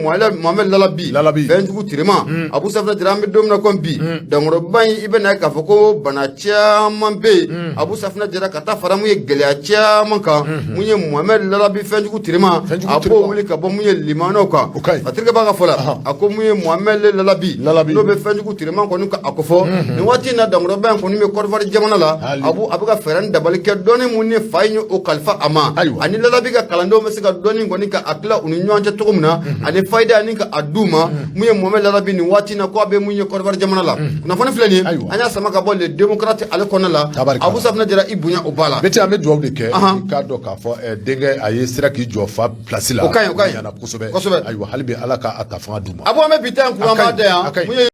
Mohamed Lalabi fenjugu tirima abu safna dira mi domna kon bi dangro ban ibe na ya kafako bana chaman be abu safna dira kata fara munye gelya chaman ka munye Mohamed Lalabi fenjugu tirima apo wuli ka bo munye limano ka atirga baga fola ako munye Mohamed Lalabi no be fenjugu tirima ko nuka akofo ni wati na dangro ban ko ni me korvar jamana la abu abuga feran dabal ke doni munye fayno o kalfa ama ani Lalabi ga kalando mesiga doni ngoni ka akla uni nyonja tukumna ani fayda ni ka aduma munye Mohamed Lalabi ni wati na ko be munye korvar jamana la kuna fona flani anya sama ka bo le démocrate ale kona la abu safna dira ibunya obala beti ame duwa de ke ka do ka fo denge aye sira ki jo fa place la okay yana kusobe ayo halbi alaka atafa duma abu ame bitan ku amade ya munye